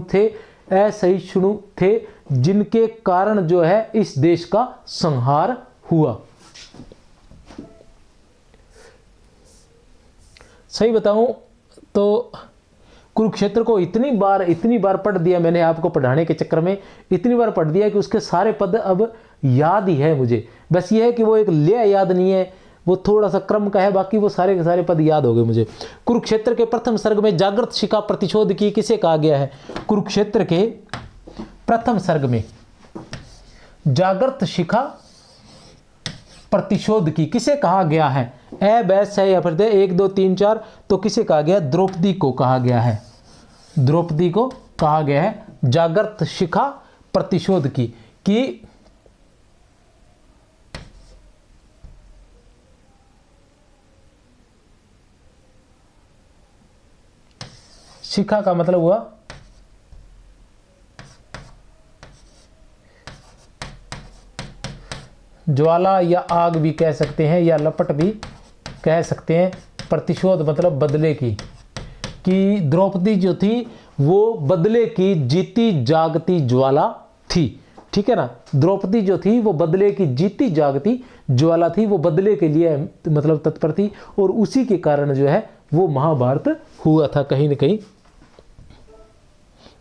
थे जिनके कारण जो है इस देश का संहार हुआ। सही बताऊं तो कुरुक्षेत्र को इतनी बार पढ़ दिया मैंने, आपको पढ़ाने के चक्कर में इतनी बार पढ़ दिया कि उसके सारे पद अब याद ही है मुझे। बस ये है कि वो एक लय याद नहीं है, वो थोड़ा सा क्रम का है, बाकी वो सारे के सारे पद याद हो गए मुझे। कुरुक्षेत्र के प्रथम सर्ग में जागृत शिखा प्रतिशोध की किसे कहा गया है? कुरुक्षेत्र के प्रथम सर्ग में जागृत शिखा प्रतिशोध की किसे कहा गया है? ए बैस है या फिर 1 2 3 4। तो किसे कहा गया? द्रौपदी को कहा गया है। द्रौपदी को कहा गया है जागृत शिखा प्रतिशोध की कि शिखा का मतलब हुआ ज्वाला या आग भी कह सकते हैं, या लपट भी कह सकते हैं। प्रतिशोध मतलब बदले की, कि द्रौपदी जो थी वो बदले की जीती जागती ज्वाला थी। ठीक है ना। द्रौपदी जो थी वो बदले की जीती जागती ज्वाला थी, वो बदले के लिए मतलब तत्पर थी, और उसी के कारण जो है वो महाभारत हुआ था कहीं ना कहीं।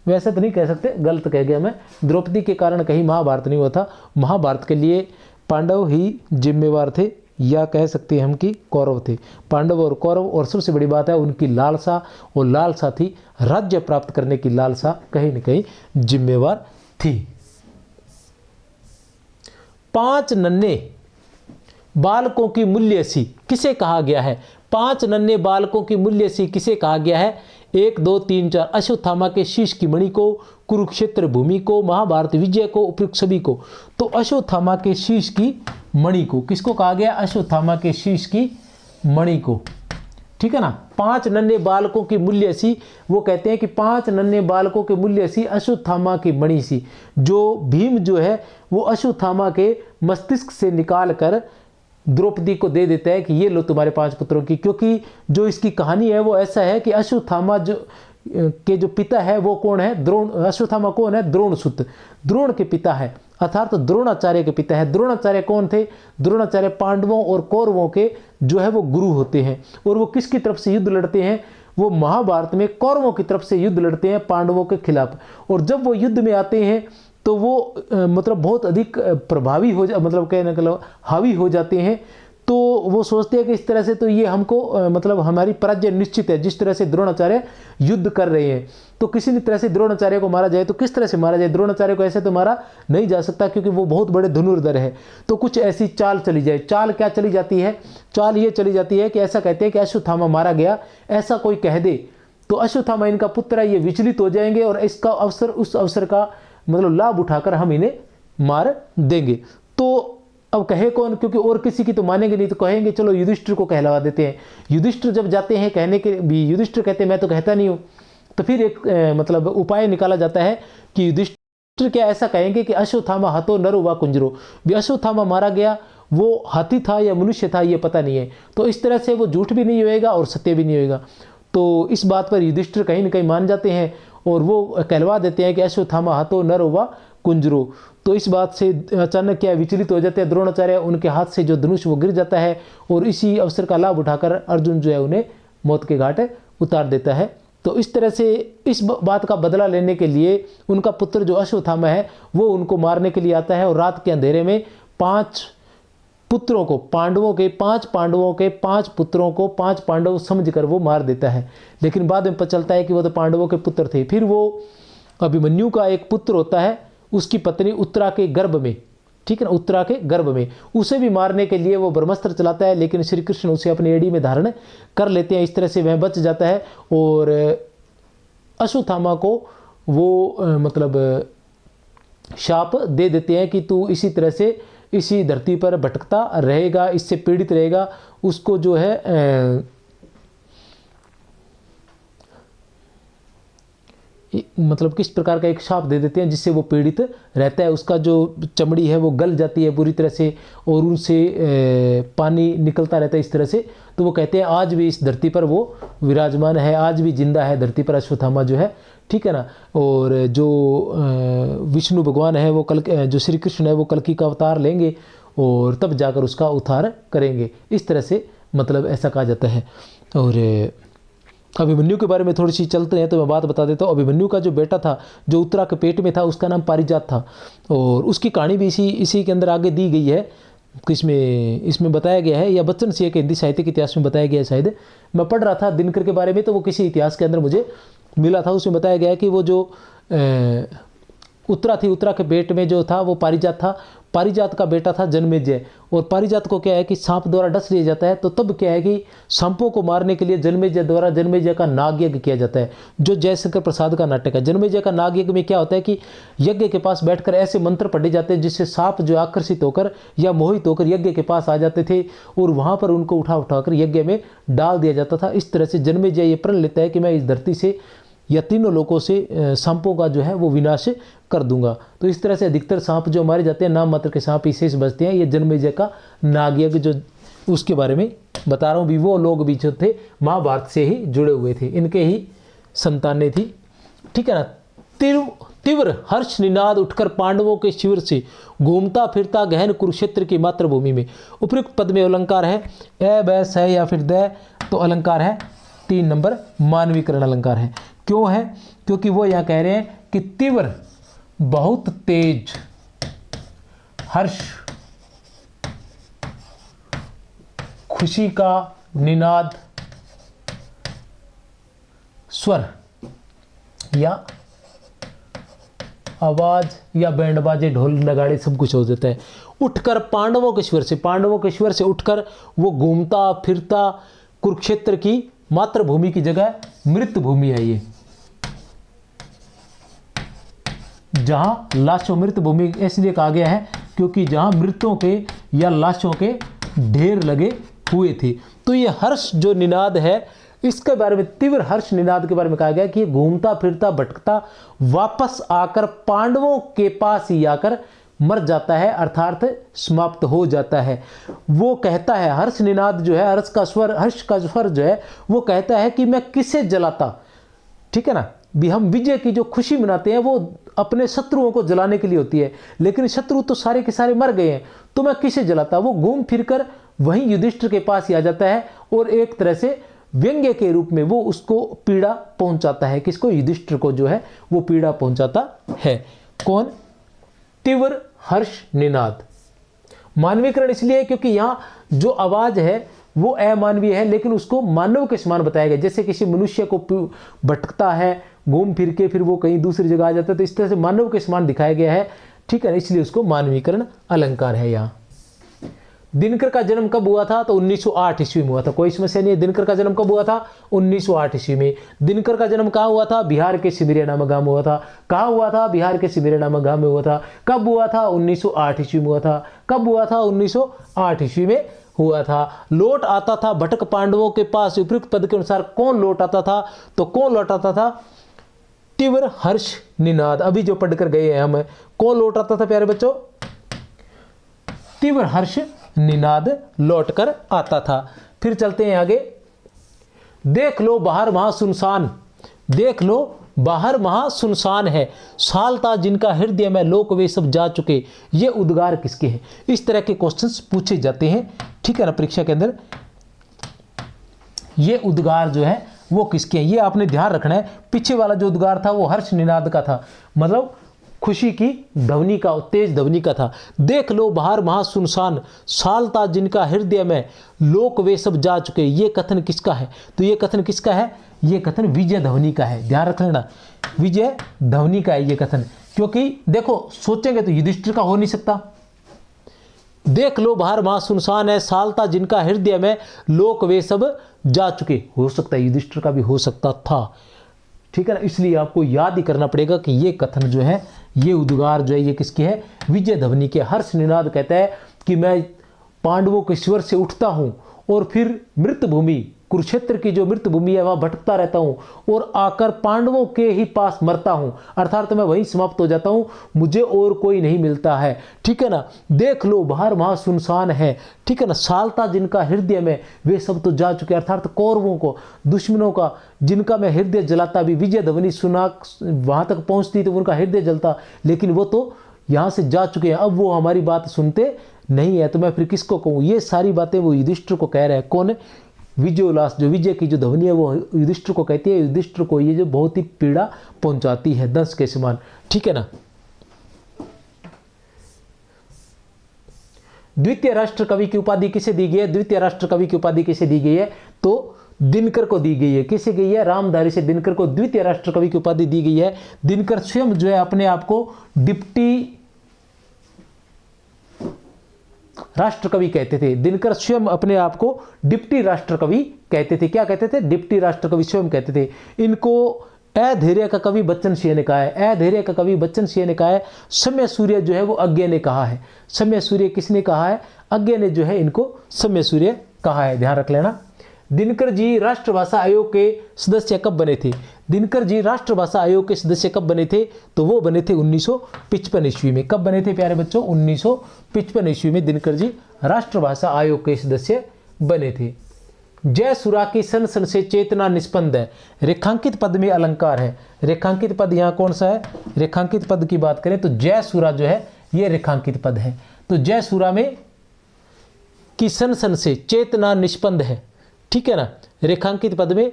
वैसे तो नहीं कह सकते, गलत कह गया मैं, द्रौपदी के कारण कहीं महाभारत नहीं हुआ था। महाभारत के लिए पांडव ही जिम्मेवार थे, या कह सकते हैं हम कि कौरव थे। पांडव और कौरव, और सबसे बड़ी बात है उनकी लालसा, और लालसा थी राज्य प्राप्त करने की लालसा, कहीं न कहीं जिम्मेवार थी। 5 नन्हे बालकों की मूल्यसी किसे कहा गया है? 5 नन्हे बालकों की मूल्यसी किसे कहा गया है? 1 2 3 4 अश्वत्थामा के शीश की मणि को, कुरुक्षेत्र भूमि को, महाभारत विजय को, उपयुक्त सभी को। तो अश्वत्थामा के शीश की मणि को किसको कहा गया? अश्वत्थामा के शीश की मणि को, ठीक है ना। 5 नन्हे बालकों की मूल्यसी, वो कहते हैं कि 5 नन्हे बालकों के मूल्यसी अश्वत्थामा की मणि सी, जो भीम जो है वो अश्वत्थामा के मस्तिष्क से निकाल कर द्रौपदी को दे देता है कि ये लो तुम्हारे 5 पुत्रों की। क्योंकि जो इसकी कहानी है वो ऐसा है कि अश्वत्थामा के जो पिता है वो कौन है? द्रोण। अश्वत्थामा कौन है? द्रोणसुत, द्रोण के पिता है, अर्थात तो द्रोणाचार्य के पिता है। द्रोणाचार्य कौन थे? द्रोणाचार्य पांडवों और कौरवों के जो है वो गुरु होते हैं। और वो किसकी तरफ से युद्ध लड़ते हैं? वो महाभारत में कौरवों की तरफ से युद्ध लड़ते हैं पांडवों के खिलाफ। और जब वो युद्ध में आते हैं तो वो मतलब बहुत अधिक प्रभावी हो मतलब कहने का हावी हो जाते हैं। तो वो सोचते हैं कि इस तरह से तो ये हमको मतलब हमारी पराजय निश्चित है। जिस तरह से द्रोणाचार्य युद्ध कर रहे हैं, तो किसी भी तरह से द्रोणाचार्य को मारा जाए। तो किस तरह से मारा जाए? द्रोणाचार्य को ऐसे तो मारा नहीं जा सकता क्योंकि वो बहुत बड़े धनुर्धर है। तो कुछ ऐसी चाल चली जाए। चाल क्या चली जाती है? चाल ये चली जाती है कि ऐसा कहते हैं कि अश्वत्थामा मारा गया, ऐसा कोई कह दे तो अश्वत्थामा इनका पुत्र है, ये विचलित हो जाएंगे और इसका अवसर, उस अवसर का मतलब लाभ उठाकर हम इन्हें मार देंगे। तो अब कहे कौन? क्योंकि और किसी की तो मानेंगे नहीं, तो कहेंगे चलो युधिष्ठिर को कहलवा देते हैं। युधिष्ठिर जब जाते हैं कहने के भी, युधिष्ठिर कहते हैं मैं तो कहता नहीं हूँ। तो फिर एक मतलब उपाय निकाला जाता है कि युधिष्ठिर क्या ऐसा कहेंगे कि अश्वत्थामा हतो नरो वा कुंजरो, भी अश्वत्थामा मारा गया वो हाथी था या मनुष्य था ये पता नहीं है। तो इस तरह से वो झूठ भी नहीं होएगा और सत्य भी नहीं होएगा। तो इस बात पर युधिष्ठिर कहीं न कहीं मान जाते हैं और वो कहलवा देते हैं कि अश्वत्थामा हतो नरो वा कुंजरो। तो इस बात से अचानक क्या विचलित हो जाते हैं द्रोणाचार्य, उनके हाथ से जो धनुष वो गिर जाता है और इसी अवसर का लाभ उठाकर अर्जुन जो है उन्हें मौत के घाट उतार देता है। तो इस तरह से इस बात का बदला लेने के लिए उनका पुत्र जो अश्वत्थामा है वो उनको मारने के लिए आता है और रात के अंधेरे में 5 पुत्रों को, पांडवों के 5 पुत्रों को 5 पांडव समझकर वो मार देता है। लेकिन बाद में पता चलता है कि वो तो पांडवों के पुत्र थे। फिर वो अभिमन्यु का एक पुत्र होता है, उसकी पत्नी उत्तरा के गर्भ में, ठीक है ना, उत्तरा के गर्भ में, उसे भी मारने के लिए वो ब्रह्मास्त्र चलाता है। लेकिन श्री कृष्ण उसे अपनी एड़ी में धारण कर लेते हैं। इस तरह से वह बच जाता है और अश्वत्थामा को वो मतलब शाप दे देते हैं कि तू इसी तरह से इसी धरती पर भटकता रहेगा, इससे पीड़ित रहेगा। उसको जो है मतलब किस प्रकार का एक शाप दे देते हैं जिससे वो पीड़ित रहता है। उसका जो चमड़ी है वो गल जाती है बुरी तरह से और उनसे पानी निकलता रहता है इस तरह से। तो वो कहते हैं आज भी इस धरती पर वो विराजमान है, आज भी जिंदा है धरती पर अश्वत्थामा जो है, ठीक है ना। और जो विष्णु भगवान है वो जो श्री कृष्ण है वो कल्कि का अवतार लेंगे और तब जाकर उसका उद्धार करेंगे। इस तरह से मतलब ऐसा कहा जाता है। और अभिमन्यु के बारे में थोड़ी सी चलते हैं तो मैं बात बता देता हूँ। अभिमन्यु का जो बेटा था जो उत्तरा के पेट में था उसका नाम पारिजात था और उसकी कहानी भी इसी के अंदर आगे दी गई है। इसमें बताया गया है या बच्चन सिंह के हिंदी साहित्य के इतिहास में बताया गया है। शायद मैं पढ़ रहा था दिनकर के बारे में तो वो किसी इतिहास के अंदर मुझे मिला था। उसमें बताया गया है कि वो जो उत्तरा थी, उत्तरा के पेट में जो था वो पारिजात था। पारिजात का बेटा था जन्मेजय और पारिजात को क्या है कि सांप द्वारा डस लिया जाता है। तो तब क्या है कि सांपों को मारने के लिए जन्मेजय द्वारा जन्मेजय का नाग यज्ञ किया जाता है जो जयशंकर प्रसाद का नाटक है। जन्मेजय का नाग यज्ञ में क्या होता है कि यज्ञ के पास बैठकर ऐसे मंत्र पढ़े जाते हैं जिससे सांप जो आकर्षित होकर या मोहित होकर यज्ञ के पास आ जाते थे और वहाँ पर उनको उठाकर यज्ञ में डाल दिया जाता था। इस तरह से जन्मेजय ये प्रण लेता है कि मैं इस धरती से या तीनों लोगों से सांपों का जो है वो विनाश कर दूंगा। तो इस तरह से अधिकतर सांप जो मारे जाते हैं नाम मात्र के सांप ही शेष बचते हैं। ये जन्मेजय का नागयज्ञ जो उसके बारे में बता रहा हूँ भी वो लोग भी जो थे महाभारत से ही जुड़े हुए थे, इनके ही संतानें थी, ठीक है ना। तीव्र हर्ष निनाद उठकर पांडवों के शिविर से घूमता फिरता गहन कुरुक्षेत्र की मातृभूमि में। उपयुक्त पद में अलंकार है ए ब स या फिर द, तो अलंकार है 3 नंबर मानवीकरण अलंकार है। क्यों है? क्योंकि वो यहाँ कह रहे हैं कि तीव्र बहुत तेज हर्ष खुशी का निनाद, स्वर या आवाज या बैंड बाजे, ढोल नगाड़े सब कुछ हो जाता है। उठकर पांडवों के स्वर से, पांडवों के स्वर से उठकर वो घूमता फिरता कुरुक्षेत्र की मातृभूमि की जगह मृत भूमि है ये, जहां लाशों, मृत भूमि इसलिए कहा गया है क्योंकि जहां मृतों के या लाशों के ढेर लगे हुए थे। तो ये हर्ष जो निनाद है, इसके बारे में, तीव्र हर्ष निनाद के बारे में कहा गया कि घूमता फिरता भटकता वापस आकर पांडवों के पास ही आकर मर जाता है, अर्थात समाप्त हो जाता है। वो कहता है, हर्ष निनाद जो है, हर्ष का स्वर जो है वो कहता है कि मैं किसे जलाता, ठीक है ना। भी हम विजय की जो खुशी मनाते हैं वो अपने शत्रुओं को जलाने के लिए होती है, लेकिन शत्रु तो सारे के सारे मर गए हैं, तो मैं किसे जलाता। वो घूम फिरकर वहीं युधिष्ठिर के पास ही आ जाता है और एक तरह से व्यंग्य के रूप में वो उसको पीड़ा पहुंचाता है। किसको? युधिष्ठिर को जो है वो पीड़ा पहुंचाता है। कौन? तीव्र हर्ष निनाद। मानवीकरण इसलिए है क्योंकि यहां जो आवाज है वो अमानवीय है, लेकिन उसको मानव के समान बताया गया। जैसे किसी मनुष्य को भटकता है घूम फिर के, फिर वो कहीं दूसरी जगह आ जाता है, तो इस तरह से मानव के समान दिखाया गया है, ठीक है, इसलिए उसको मानवीकरण अलंकार है। यहाँ दिनकर का जन्म कब हुआ था? तो 1908 ईस्वी में हुआ था। कोई समस्या नहीं है। दिनकर का जन्म कब हुआ था? 1908 ईस्वी में। दिनकर का जन्म कहाँ हुआ था? बिहार के सिमरिया नामक गांव में हुआ था। कहाँ हुआ था? बिहार के सिमरिया नामक गांव में हुआ था। कब हुआ था? 1908 ईस्वी में हुआ था। कब हुआ था? 1908 ईस्वी में हुआ था। लौट आता था भटक पांडवों के पास, उपयुक्त पद के अनुसार कौन लौट आता था? तो कौन लौट आता था? तीव्र हर्ष निनाद। अभी जो पढ़कर गए हैं हम, कौन लौट आता था प्यारे बच्चों? तीव्र हर्ष निनाद लौटकर आता था। फिर चलते हैं आगे। देख लो बाहर वहां सुनसान, देख लो बाहर वहां सुनसान है, सालता जिनका हृदय में लोक वे सब जा चुके, ये उद्गार किसके हैं? इस तरह के क्वेश्चंस पूछे जाते हैं, ठीक है ना, परीक्षा के अंदर। ये उद्गार जो है वो किसके हैं, ये आपने ध्यान रखना है। पीछे वाला जो उद्गार था वो हर्ष निनाद का था, मतलब खुशी की ध्वनि का, तेज ध्वनि का था। देख लो बाहर वहां सुनसान, सालता जिनका हृदय में लोक वे सब जा चुके, ये कथन किसका है? तो ये कथन किसका है? ये कथन विजय ध्वनि का है। ध्यान रख लेना, विजय ध्वनि का है ये कथन। क्योंकि देखो सोचेंगे तो युधिष्ठिर का हो नहीं सकता। देख लो बाहर वहां सुनसान है, सालता जिनका हृदय में लोक वे सब जा चुके, हो सकता है युधिष्ठिर का भी हो सकता था, ठीक है ना। इसलिए आपको याद ही करना पड़ेगा कि ये कथन जो है, ये उद्गार जो है, ये किसके है? विजय ध्वनि के। हर्ष निनाद कहता है कि मैं पांडवों के स्वर से उठता हूं और फिर मृत भूमि, कुरुक्षेत्र की जो मृत भूमि है वहां भटकता रहता हूं और आकर पांडवों के ही पास मरता हूं, अर्थात मैं वहीं समाप्त हो जाता हूं, मुझे और कोई नहीं मिलता है, ठीक है ना। देख लो बाहर वहां सुनसान है, ठीक है ना। सालता जिनका हृदय में वे सब तो जा चुके, अर्थात कौरवों को, दुश्मनों का, जिनका मैं हृदय जलाता भी, विजय ध्वनि सुना वहां तक पहुंचती तो उनका हृदय जलता, लेकिन वो तो यहां से जा चुके हैं, अब वो हमारी बात सुनते नहीं है, तो मैं फिर किसको कहूं? ये सारी बातें वो युधिष्ठिर को कह रहे हैं। कौन? विजय उल्लास, जो विजय की जो ध्वनि है वो युधिष्ठिर को कहती है। युधिष्ठिर को ये जो बहुत ही पीड़ा पहुंचाती है, दंश के समान, ठीक है ना। द्वितीय राष्ट्र कवि की उपाधि किसे दी गई है? द्वितीय राष्ट्र कवि की उपाधि किसे दी गई है? तो दिनकर को दी गई है। किसे गई है? रामधारी से दिनकर को द्वितीय राष्ट्र कवि की उपाधि दी गई है। दिनकर स्वयं जो है अपने आप को डिप्टी राष्ट्र कवि कहते थे। दिनकर स्वयं अपने आप को डिप्टी राष्ट्र कवि कहते थे। क्या कहते थे? डिप्टी राष्ट्र कवि स्वयं कहते थे। इनको अधैर्य का कवि बच्चन सिंह ने कहा है। अधैर्य का कवि बच्चन सिंह ने कहा है। समय सूर्य जो है वो अज्ञे ने कहा है। समय सूर्य किसने कहा है? अज्ञे ने जो है इनको समय सूर्य कहा है, ध्यान रख लेना। दिनकर जी राष्ट्रभाषा आयोग के सदस्य कब बने थे? दिनकर जी राष्ट्रभाषा आयोग के सदस्य कब बने थे? तो वो बने थे 1955 ईस्वी में। कब बने थे प्यारे बच्चों? 1955 ईस्वी में दिनकर जी राष्ट्रभाषा आयोग के सदस्य बने थे। जय सुरा की सन सन से चेतना निष्पन्द है। रेखांकित पद में अलंकार है। रेखांकित पद यहाँ कौन सा है? रेखांकित पद की बात करें तो जय सुरा जो है ये रेखांकित पद है। तो जय सुरा में की सन सन से चेतना निष्पन्द है, ठीक है ना। रेखांकित पद में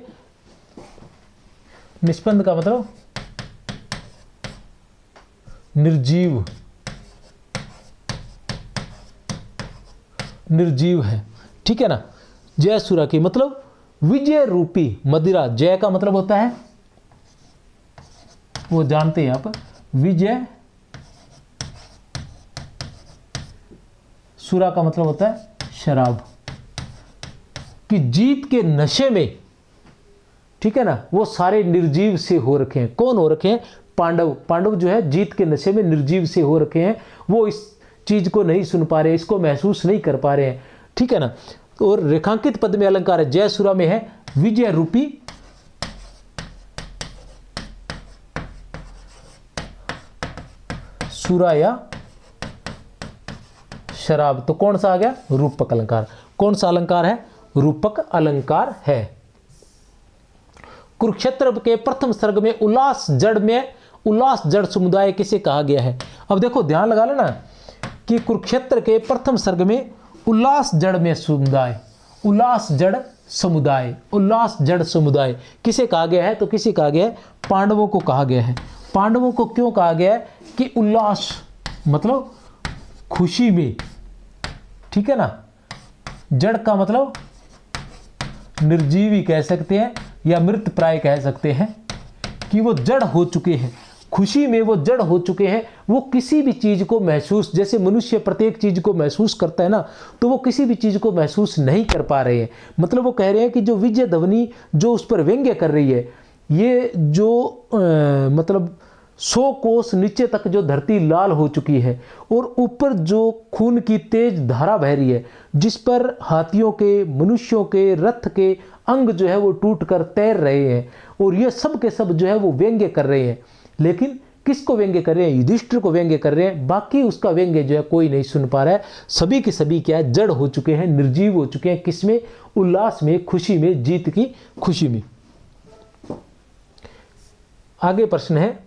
निष्पन्द का मतलब निर्जीव, निर्जीव है, ठीक है ना। जय सुरा की मतलब विजय रूपी मदिरा। जय का मतलब होता है, वो जानते हैं आप, विजय, सुरा का मतलब होता है शराब, कि जीत के नशे में, ठीक है ना, वो सारे निर्जीव से हो रखे हैं। कौन हो रखे हैं? पांडव। पांडव जो है जीत के नशे में निर्जीव से हो रखे हैं, वो इस चीज को नहीं सुन पा रहे, इसको महसूस नहीं कर पा रहे हैं, ठीक है ना। और रेखांकित पद में अलंकार है, जय सुरा में है विजय रूपी सुरा या शराब। तो कौन सा आ गया? रूपक अलंकार। कौन सा अलंकार है? रूपक अलंकार है। कुरुक्षेत्र के प्रथम सर्ग में उल्लास जड़ समुदाय किसे कहा गया है? अब देखो ध्यान लगा लेना कि कुरुक्षेत्र के प्रथम सर्ग में उल्लास जड़ समुदाय किसे कहा गया है? तो किसे कहा गया है? पांडवों को कहा गया है। पांडवों को क्यों कहा गया है? कि उल्लास मतलब खुशी में, ठीक है ना। जड़ का मतलब निर्जीवी कह सकते हैं या मृत प्राय कह सकते हैं, कि वो जड़ हो चुके हैं, खुशी में वो जड़ हो चुके हैं। वो किसी भी चीज को महसूस, जैसे मनुष्य प्रत्येक चीज को महसूस करता है ना, तो वो किसी भी चीज को महसूस नहीं कर पा रहे हैं। मतलब वो कह रहे हैं कि जो विजय ध्वनि जो उस पर व्यंग्य कर रही है, ये जो मतलब 100 कोस नीचे तक जो धरती लाल हो चुकी है और ऊपर जो खून की तेज धारा बह रही है, जिस पर हाथियों के, मनुष्यों के, रथ के अंग जो है वो टूट कर तैर रहे हैं, और ये सब के सब जो है वो व्यंग्य कर रहे हैं। लेकिन किसको व्यंग्य कर रहे हैं? युधिष्ठिर को व्यंग्य कर रहे हैं। बाकी उसका व्यंग्य जो है कोई नहीं सुन पा रहा है। सभी के सभी क्या है? जड़ हो चुके हैं, निर्जीव हो चुके हैं। किसमें? उल्लास में, खुशी में, जीत की खुशी में। आगे प्रश्न है,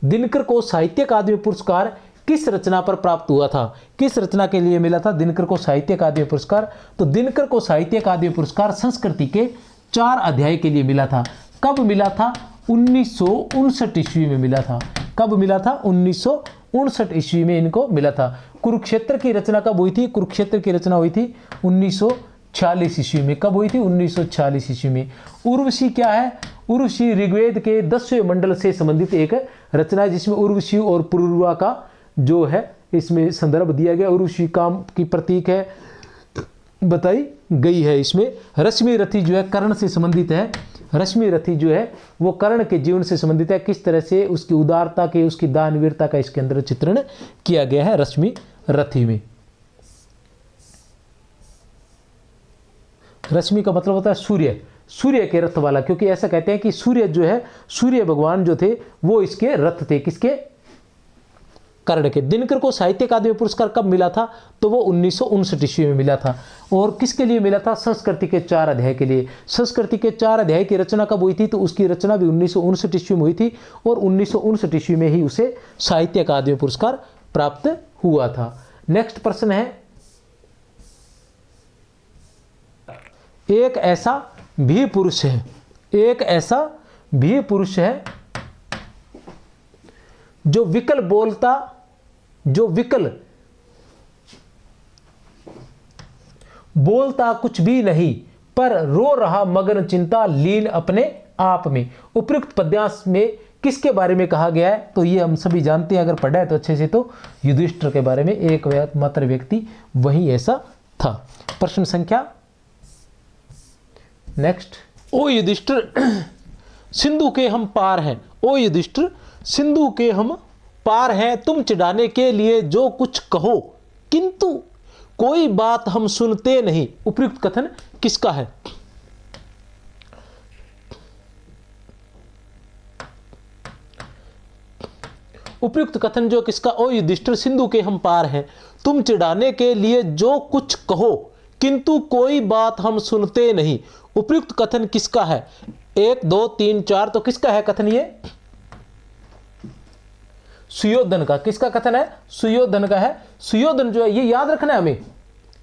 दिनकर को साहित्य अकादमी पुरस्कार किस रचना पर प्राप्त हुआ था? किस रचना के लिए मिला था दिनकर को साहित्य अकादमी पुरस्कार? तो दिनकर को साहित्य अकादमी पुरस्कार संस्कृति के 4 अध्याय के लिए मिला था। कब मिला था? 1959 ईस्वी में मिला था। कब मिला था? 1959 ईस्वी में इनको मिला था। कुरुक्षेत्र की रचना कब हुई थी? कुरुक्षेत्र की रचना हुई थी 1946 ईस्वी में। कब हुई थी? 1946 ईस्वी में। उर्वशी क्या है? उर्वशी ऋग्वेद के 10वें मंडल से संबंधित एक रचना है, जिसमें उर्वशी और पुरुरवा का जो है इसमें संदर्भ दिया गया। उर्वशी काम की प्रतीक है, बताई गई है। इसमें रश्मि रथी जो है कर्ण से संबंधित है। रश्मि रथी जो है वो कर्ण के जीवन से संबंधित है। किस तरह से उसकी उदारता के, उसकी दानवीरता का इसके अंदर चित्रण किया गया है रश्मि रथी में। रश्मि का मतलब होता है सूर्य, सूर्य के रथ वाला, क्योंकि ऐसा कहते हैं कि सूर्य जो है, सूर्य भगवान जो थे वो इसके रथ थे। किसके? कर्ण के। दिनकर को साहित्य अकादमी पुरस्कार कब मिला था? तो वो 1959 ईस्वी में मिला था। और किसके लिए मिला था? संस्कृति के 4 अध्याय के लिए। संस्कृति के 4 अध्याय की रचना कब हुई थी? तो उसकी रचना भी 1959 ईस्वी में हुई थी, और 1959 ईस्वी में ही उसे साहित्य अकादमी पुरस्कार प्राप्त हुआ था। नेक्स्ट प्रश्न है, एक ऐसा भी पुरुष है, एक ऐसा भी पुरुष है जो विकल बोलता कुछ भी नहीं, पर रो रहा मगन चिंता लीन अपने आप में। उपयुक्त पद्यांश में किसके बारे में कहा गया है? तो ये हम सभी जानते हैं, अगर पढ़ा है तो अच्छे से, तो युधिष्ठिर के बारे में। एक मात्र व्यक्ति वही ऐसा था। प्रश्न संख्या नेक्स्ट, ओ युधिष्ठिर सिंधु के हम पार हैं। ओ युधिष्ठिर सिंधु के हम पार हैं, तुम चिढ़ाने के लिए जो कुछ कहो, किंतु कोई बात हम सुनते नहीं। उपयुक्त कथन किसका है? उपयुक्त कथन जो किसका? ओ युधिष्ठिर सिंधु के हम पार हैं, तुम चिढ़ाने के लिए जो कुछ कहो, किंतु कोई बात हम सुनते नहीं। उपयुक्त कथन किसका है? 1 2 3 4। तो किसका है कथन? ये सुयोधन का। किसका कथन है? सुयोधन का है। सुयोधन जो है, ये याद रखना है हमें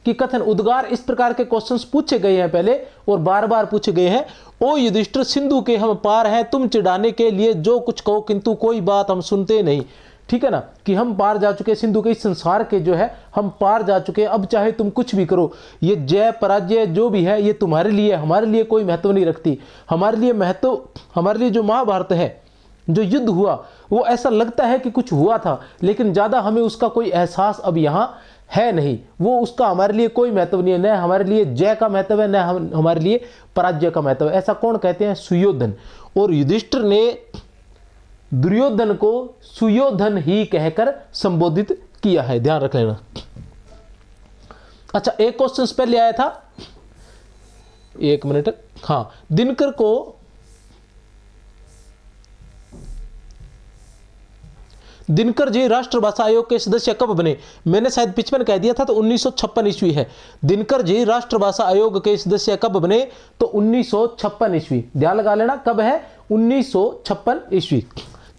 कि कथन उद्गार इस प्रकार के क्वेश्चंस पूछे गए हैं पहले, और बार बार पूछे गए हैं। ओ युधिष्ठिर सिंधु के हम पार हैं, तुम चिढ़ाने के लिए जो कुछ कहो, किंतु कोई बात हम सुनते नहीं। ठीक है ना, कि हम पार जा चुके, सिंधु के इस संसार के जो है हम पार जा चुके, अब चाहे तुम कुछ भी करो, ये जय पराजय जो भी है ये तुम्हारे लिए, हमारे लिए कोई महत्व नहीं रखती। हमारे लिए महत्व, हमारे लिए जो महाभारत है, जो युद्ध हुआ, वो ऐसा लगता है कि कुछ हुआ था, लेकिन ज़्यादा हमें उसका कोई एहसास अब यहाँ है नहीं। वो उसका हमारे लिए कोई महत्व नहीं है, न हमारे लिए जय का महत्व है, न हमारे लिए पराजय का महत्व है। ऐसा कौन कहते हैं? सुयोधन। और युधिष्ठिर ने दुर्योधन को सुयोधन ही कहकर संबोधित किया है, ध्यान रख लेना। अच्छा, एक क्वेश्चन पहले आया था, एक मिनट, हाँ, दिनकर जी राष्ट्र भाषा आयोग के सदस्य कब बने? मैंने शायद 55 कह दिया था, तो 1956 ईस्वी है। दिनकर जी राष्ट्र भाषा आयोग के सदस्य कब बने? तो 1956 ईस्वी, ध्यान लगा लेना, कब है? 1956 ईस्वी।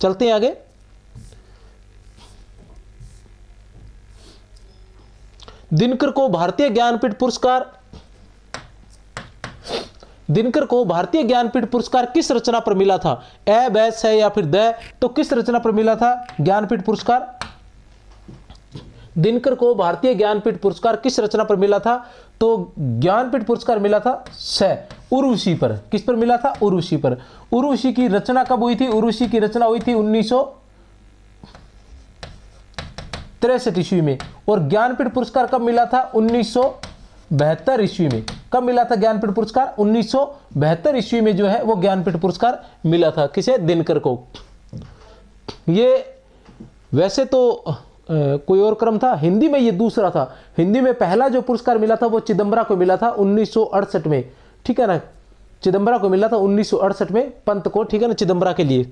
चलते हैं आगे। दिनकर को भारतीय ज्ञानपीठ पुरस्कार, दिनकर को भारतीय ज्ञानपीठ पुरस्कार किस रचना पर मिला था? ए, बैस है या फिर द? तो किस रचना पर मिला था ज्ञानपीठ पुरस्कार? दिनकर को भारतीय ज्ञानपीठ पुरस्कार किस रचना पर मिला था? तो ज्ञानपीठ पुरस्कार मिला था स, उर्वशी पर। किस पर मिला था? उर्वशी पर। उर्वशी की रचना कब हुई थी? उर्वशी की रचना हुई थी 1963 ईस्वी में। और ज्ञानपीठ पुरस्कार कब मिला था? 1972 ईस्वी में। कब मिला था ज्ञानपीठ पुरस्कार? 1972 ईस्वी में जो है वो ज्ञानपीठ पुरस्कार मिला था। किसे? दिनकर को। ये वैसे तो कोई और क्रम था, हिंदी में ये दूसरा था। हिंदी में पहला जो पुरस्कार मिला था वो चिदम्बरा को मिला था 1968 में, ठीक है ना, चिदम्बरा को मिला था 1968 में, पंत को, ठीक है ना, चिदम्बरा के लिए।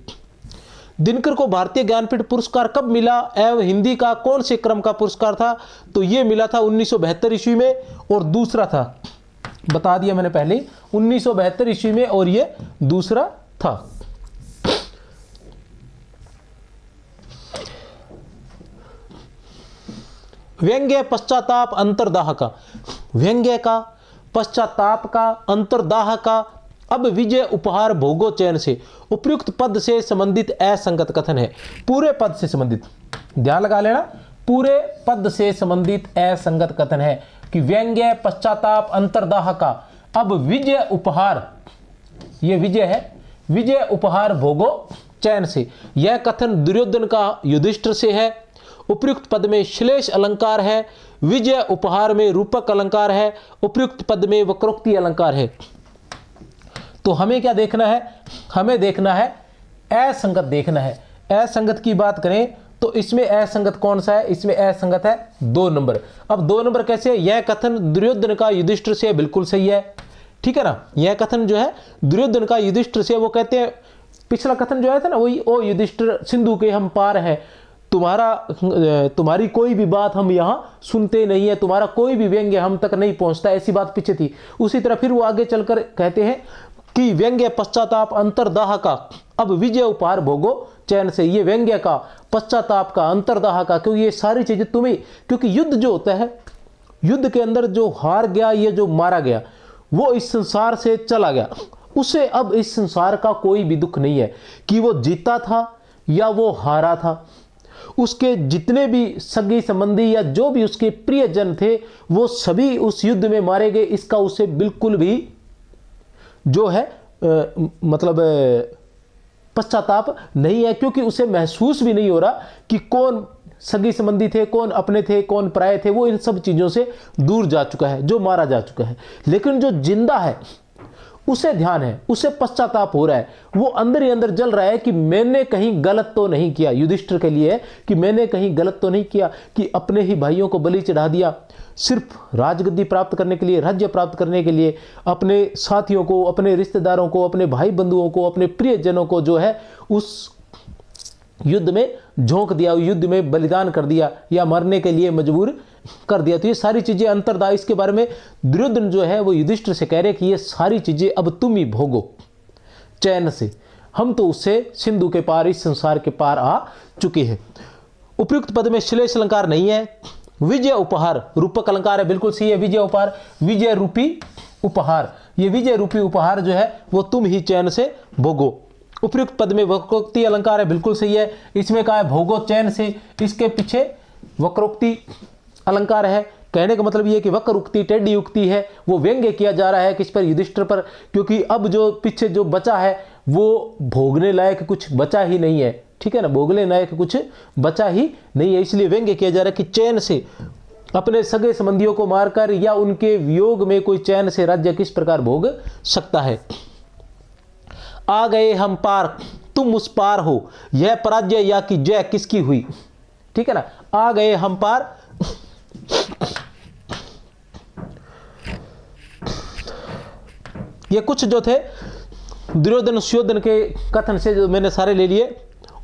दिनकर को भारतीय ज्ञानपीठ पुरस्कार कब मिला एवं हिंदी का कौन से क्रम का पुरस्कार था? तो ये मिला था 1972 ईस्वी में, और दूसरा था, बता दिया मैंने पहले ही, 1972 ईस्वी में, और ये दूसरा था। व्यंग्य, पश्चाताप, अंतर्दाह का, व्यंग्य का, पश्चाताप का, अंतर्दाह का, अब विजय, उपहार, भोगो, चयन से उपयुक्त पद से संबंधित असंगत कथन है। पूरे पद से संबंधित, ध्यान लगा लेना, पूरे पद से संबंधित असंगत कथन है कि व्यंग्य, पश्चाताप, अंतर्दाह का, अब विजय, उपहार, ये विजय है, विजय, उपहार, भोगो, चयन से। यह कथन दुर्योधन का युधिष्ठिर से है। उपयुक्त पद में श्लेष अलंकार है, विजय उपहार में रूपक अलंकार है, उपयुक्त पद में वक्रोक्ति अलंकार है। तो हमें क्या देखना है? हमें देखना है असंगत, देखना है। असंगत की बात करें तो इसमें असंगत कौन सा है? इसमें असंगत है 2 नंबर। अब 2 नंबर कैसे? यह कथन दुर्योधन का युधिष्ठिर से बिल्कुल सही है, ठीक है ना। यह कथन जो है दुर्योधन का युधिष्ठिर से, वो कहते हैं, पिछला कथन जो आया था ना, वही, ओ युधिष्ठिर, सिंधु के हम पार हैं, तुम्हारी कोई भी बात हम यहाँ सुनते नहीं है, तुम्हारा कोई भी व्यंग्य हम तक नहीं पहुंचता, ऐसी बात पीछे थी। उसी तरह फिर वो आगे चलकर कहते हैं कि व्यंग्य, पश्चाताप, अंतर्दाह का, अब विजय, उपहार, भोगो, चयन से। ये व्यंग्य का, पश्चाताप का, अंतर्दाह का, क्योंकि ये सारी चीजें तुम्हें, क्योंकि युद्ध जो होता है, युद्ध के अंदर जो हार गया, ये जो मारा गया, वो इस संसार से चला गया, उसे अब इस संसार का कोई भी दुख नहीं है कि वो जीता था या वो हारा था। उसके जितने भी सगी संबंधी या जो भी उसके प्रियजन थे, वो सभी उस युद्ध में मारे गए। इसका उसे बिल्कुल भी जो है मतलब पश्चाताप नहीं है, क्योंकि उसे महसूस भी नहीं हो रहा कि कौन सगी संबंधी थे, कौन अपने थे, कौन पराये थे। वो इन सब चीजों से दूर जा चुका है, जो मारा जा चुका है। लेकिन जो जिंदा है उसे ध्यान है, उसे पश्चाताप हो रहा है, वो अंदर ही अंदर जल रहा है कि मैंने कहीं गलत तो नहीं किया। युधिष्ठिर के लिए है कि मैंने कहीं गलत तो नहीं किया कि अपने ही भाइयों को बलि चढ़ा दिया सिर्फ राजगद्दी प्राप्त करने के लिए, राज्य प्राप्त करने के लिए, अपने साथियों को, अपने रिश्तेदारों को, अपने भाई बंधुओं को, अपने प्रियजनों को जो है उस युद्ध में झोंक दिया, युद्ध में बलिदान कर दिया या मरने के लिए मजबूर कर दिया। तो ये सारी चीजें अंतर्दाह, इसके बारे में दुर्योधन जो है वो युधिष्ठिर से कह रहे कि ये सारी चीजें अब तुम ही भोगो चैन से, हम तो उससे सिंधु के पार, इस संसार के पार आ चुके हैं। उपयुक्त पद में श्लेष अलंकार नहीं है। विजय उपहार रूपक अलंकार है, बिल्कुल सही है। विजय उपहार, विजय रूपी उपहार, ये विजय रूपी उपहार जो है वो तुम ही चैन से भोगो। उपयुक्त पद में वक्रोक्ति अलंकार है, बिल्कुल सही है। इसमें कहा है भोगो चैन से, इसके पीछे वक्रोक्ति अलंकार है। कहने का मतलब ये है कि वक्र उक्ति, टेढ़ी उक्ति है, वो व्यंग्य किया जा रहा है किस पर, युधिष्ठिर पर, क्योंकि अब जो पीछे जो बचा है वो भोगने लायक कुछ बचा ही नहीं है, ठीक है ना, भोगने लायक कुछ बचा ही नहीं है, इसलिए व्यंग्य किया जा रहा है कि चैन से अपने सगे संबंधियों को मारकर या उनके वियोग में कोई चैन से राज्य किस प्रकार भोग सकता है। आ गए हम पार, तुम उस पार हो, यह पराजय या कि जय किसकी हुई, ठीक है ना। आ गए हम पार, ये कुछ जो थे दुर्योधन सुयोधन के कथन से जो मैंने सारे ले लिए।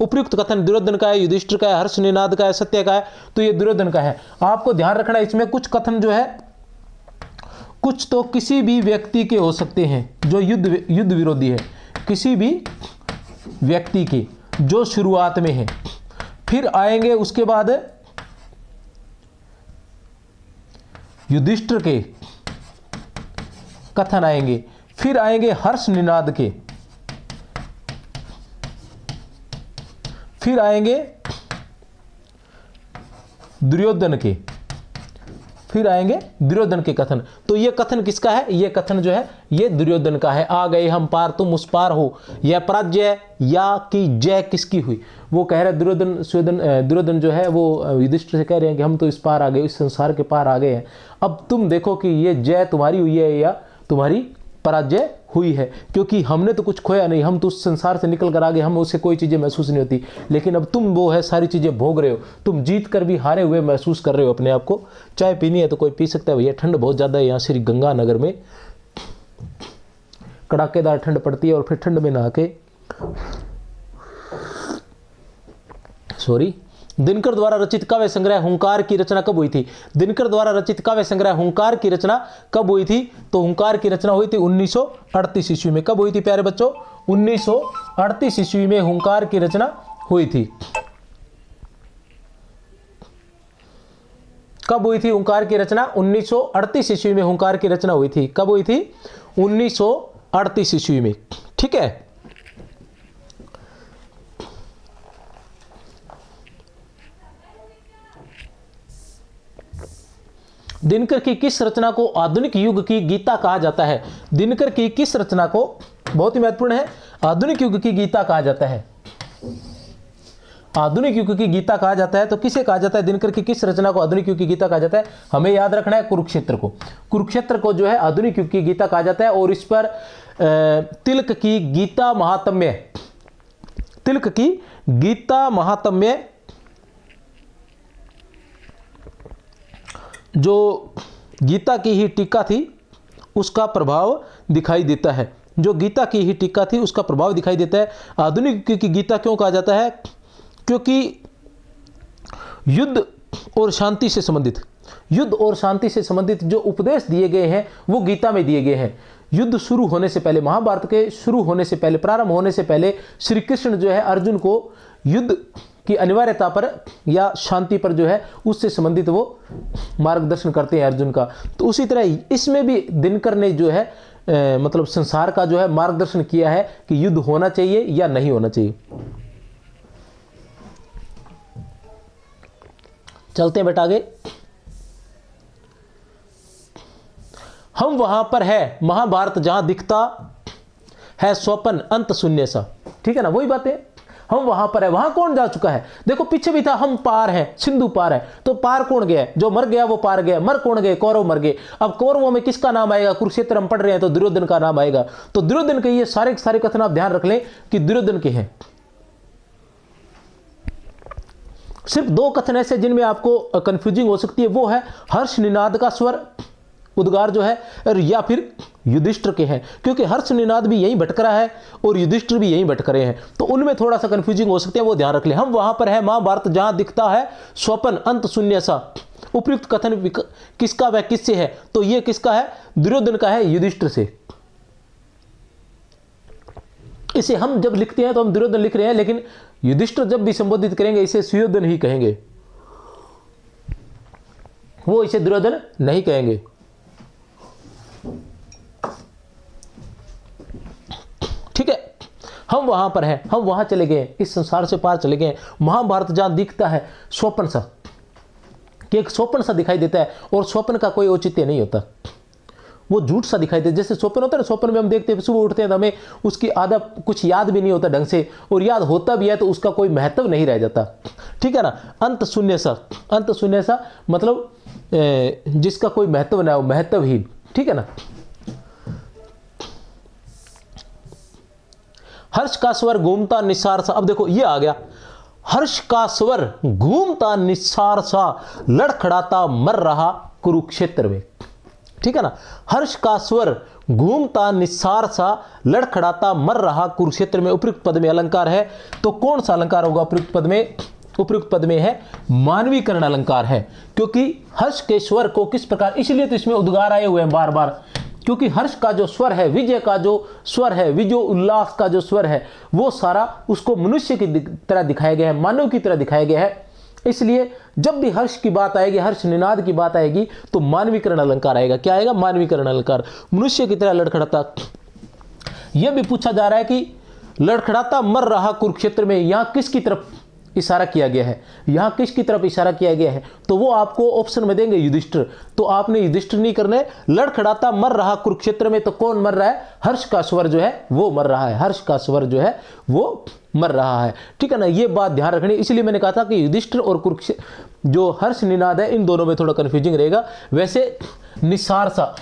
उपयुक्त कथन दुर्योधन का है, युधिष्ठिर का है, हर्ष निनाद का है, सत्य का है, तो ये दुर्योधन का है। आपको ध्यान रखना इसमें कुछ कथन जो है कुछ तो किसी भी व्यक्ति के हो सकते हैं जो युद्ध विरोधी है, किसी भी व्यक्ति के जो शुरुआत में है, फिर आएंगे उसके बाद युधिष्ठिर के कथन आएंगे, फिर आएंगे हर्ष निनाद के, फिर आएंगे दुर्योधन के, फिर आएंगे दुर्योधन के कथन। तो ये कथन किसका है, ये कथन जो है ये दुर्योधन का है। आ गए हम पार, तुम उस पार हो, यह पराजय या कि जय किसकी हुई। वो कह रहे दुर्योधन जो है वो युधिष्ठिर से कह रहे हैं कि हम तो इस पार आ गए, इस संसार के पार आ गए हैं, अब तुम देखो कि ये जय तुम्हारी हुई है या तुम्हारी पराजय हुई है, क्योंकि हमने तो कुछ खोया नहीं, हम तो उस संसार से निकल कर आ गए, हम उससे कोई चीज़ें महसूस नहीं होती, लेकिन अब तुम वो है सारी चीज़ें भोग रहे हो, तुम जीत कर भी हारे हुए महसूस कर रहे हो अपने आप को। चाय पीनी है तो कोई पी सकता है भैया, ठंड बहुत ज़्यादा है यहाँ श्री गंगानगर में, कड़ाकेदार ठंड पड़ती है, और फिर ठंड में नहा के दिनकर द्वारा रचित काव्य संग्रह हुंकार की रचना कब हुई थी। दिनकर द्वारा रचित काव्य संग्रह हुंकार की रचना कब हुई थी, तो हुंकार की रचना हुई थी 1938 ईस्वी में। कब हुई थी प्यारे बच्चों, 1938 ईस्वी में हुंकार की रचना हुई थी। कब हुई थी हुंकार की रचना, 1938 ईस्वी में हुंकार की रचना हुई थी। कब हुई थी, 1938 ईस्वी में, ठीक है। दिनकर की किस रचना को आधुनिक युग की गीता कहा जाता है। दिनकर की किस रचना को, बहुत ही महत्वपूर्ण है, आधुनिक युग की गीता कहा जाता है। आधुनिक युग की गीता कहा जाता है तो किसे कहा जाता है, दिनकर की किस रचना को आधुनिक युग की गीता कहा जाता है। हमें याद रखना है कुरुक्षेत्र को, कुरुक्षेत्र को जो है आधुनिक युग की गीता कहा जाता है। और इस पर तिलक की गीता महात्म्य, तिलक की गीता महात्म्य जो गीता की ही टीका थी उसका प्रभाव दिखाई देता है, जो गीता की ही टीका थी उसका प्रभाव दिखाई देता है। आधुनिक युग की गीता क्यों कहा जाता है, क्योंकि युद्ध और शांति से संबंधित, युद्ध और शांति से संबंधित जो उपदेश दिए गए हैं वो गीता में दिए गए हैं। युद्ध शुरू होने से पहले, महाभारत के शुरू होने से पहले, प्रारंभ होने से पहले श्री कृष्ण जो है अर्जुन को युद्ध की अनिवार्यता पर या शांति पर जो है उससे संबंधित वो मार्गदर्शन करते हैं अर्जुन का। तो उसी तरह इसमें भी दिनकर ने जो है मतलब संसार का जो है मार्गदर्शन किया है कि युद्ध होना चाहिए या नहीं होना चाहिए। चलते हैं बेटा आगे। हम वहां पर है महाभारत जहां दिखता है स्वप्न अंत शून्य सा, ठीक है ना, वही बात है। हम वहां पर है, वहां कौन जा चुका है, देखो पीछे भी था, हम पार हैं, सिंधु पार है, तो पार कौन गया, जो मर गया वो पार गया। मर कौन गए, कौरव मर गए। अब कौरवों में किसका नाम आएगा, कुरुक्षेत्र हम पढ़ रहे हैं तो दुर्योधन का नाम आएगा। तो दुर्योधन के ये सारे सारे कथन आप ध्यान रख लें कि दुर्योधन के हैं। सिर्फ दो कथन ऐसे जिनमें आपको कंफ्यूजिंग हो सकती है, वो है हर्ष निनाद का स्वर उद्गार जो है, और या फिर युधिष्ठिर के हैं, क्योंकि हर्ष निनाद भी यहीं भटक रहा है और युधिष्ठिर भी यहीं भटक रहे हैं, तो उनमें थोड़ा सा कंफ्यूजिंग हो सकते हैं, वो ध्यान रख लें। हम वहां पर है महाभारत जहां दिखता है स्वप्न अंत शून्य सा। उपयुक्त कथन किसका व किससे है, तो ये किसका है, दुर्योधन का है युधिष्ठिर से। इसे हम जब लिखते हैं तो हम दुर्योधन लिख रहे हैं, लेकिन युधिष्ठिर जब भी संबोधित करेंगे इसे सुयोधन ही कहेंगे, वो इसे दुर्योधन नहीं कहेंगे। ठीक है, हम वहां पर हैं, हम वहां चले गए, इस संसार से पार चले गए। महाभारत जहां दिखता है स्वप्न सा, कि एक स्वप्न सा दिखाई देता है, और स्वप्न का कोई औचित्य नहीं होता, वो झूठ सा दिखाई देता है। जैसे स्वप्न होता है ना, स्वप्न में हम देखते हैं, सुबह उठते हैं तो हमें उसकी आधा कुछ याद भी नहीं होता ढंग से, और याद होता भी है तो उसका कोई महत्व नहीं रह जाता, ठीक है ना। अंत शून्य सा, अंत शून्य सा मतलब जिसका कोई महत्व ना हो, महत्वहीन, ठीक है ना। हर्ष का स्वर घूमता निस्सार सा, अब देखो ये आ गया, हर्ष का स्वर घूमता निस्सार सा, लड़खड़ाता मर रहा कुरुक्षेत्र में, ठीक है ना। हर्ष का स्वर घूमता निस्सार सा, लड़खड़ाता मर रहा कुरुक्षेत्र में। उपयुक्त पद में अलंकार है, तो कौन सा अलंकार होगा उपयुक्त पद में? उपयुक्त पद में है मानवीकरण अलंकार है, क्योंकि हर्ष के स्वर को किस प्रकार, इसलिए तो इसमें उद्गार आए हुए हैं बार बार, क्योंकि हर्ष का जो स्वर है, विजय का जो स्वर है, विजय उल्लास का जो स्वर है, वो सारा उसको मनुष्य की तरह दिखाया गया है, मानव की तरह दिखाया गया है। इसलिए जब भी हर्ष की बात आएगी, हर्ष निनाद की बात आएगी, तो मानवीकरण अलंकार आएगा। क्या आएगा? मानवीकरण अलंकार। मनुष्य की तरह लड़खड़ाता, यह भी पूछा जा रहा है कि लड़खड़ाता मर रहा कुरुक्षेत्र में, यहां किसकी तरफ इशारा किया गया है? यहां किसकी तरफ इशारा किया गया है? तो वो आपको ऑप्शन में देंगे युधिष्ठिर, तो आपने युधिष्ठिर नहीं करना है। लड़खड़ाता मर रहा कुरुक्षेत्र में, तो कौन मर रहा है? हर्ष का स्वर जो है वो मर रहा है, हर्ष का स्वर जो है वो मर रहा है, ठीक है ना। ये बात ध्यान रखनी, इसलिए मैंने कहा था कि युधिष्ठिर और कुरुक्षेत्र जो हर्ष निनाद है, इन दोनों में थोड़ा कंफ्यूजिंग रहेगा। वैसे निसार सा,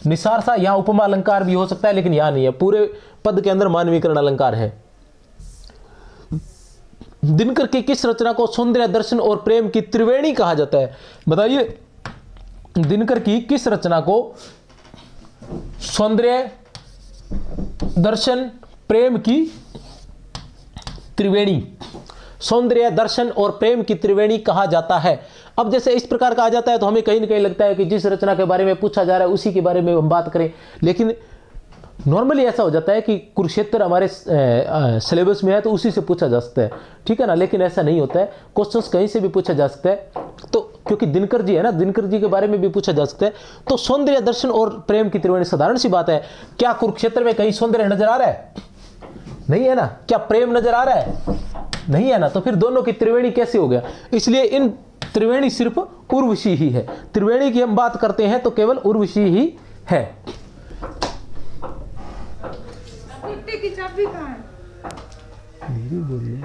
निसार सा यहां उपमा अलंकार भी हो सकता है, लेकिन यहां नहीं है, पूरे पद के अंदर मानवीकरण अलंकार है। दिनकर की किस रचना को सौंदर्य दर्शन और प्रेम की त्रिवेणी कहा जाता है? बताइए, दिनकर की किस रचना को सौंदर्य दर्शन प्रेम की त्रिवेणी, सौंदर्य दर्शन और प्रेम की त्रिवेणी कहा जाता है? अब जैसे इस प्रकार कहा जाता है तो हमें कहीं ना कहीं लगता है कि जिस रचना के बारे में पूछा जा रहा है उसी के बारे में हम बात करें, लेकिन नॉर्मली ऐसा हो जाता है कि कुरुक्षेत्र हमारे सिलेबस में है तो उसी से पूछा जा सकता है, ठीक है ना। लेकिन ऐसा नहीं होता है, क्वेश्चंस कहीं से भी पूछा जा सकता है, तो क्योंकि दिनकर जी है ना, दिनकर जी के बारे में भी पूछा जा सकता है। तो सौंदर्य दर्शन और प्रेम की त्रिवेणी, साधारण सी बात है, क्या कुरुक्षेत्र में कहीं सौंदर्य नजर आ रहा है? नहीं है ना। क्या प्रेम नजर आ रहा है? नहीं है ना। तो फिर दोनों की त्रिवेणी कैसे हो गया? इसलिए इन त्रिवेणी सिर्फ उर्वशी ही है। त्रिवेणी की हम बात करते हैं तो केवल उर्वशी ही है। की चाबी कहाँ है? धीरे बोलिए।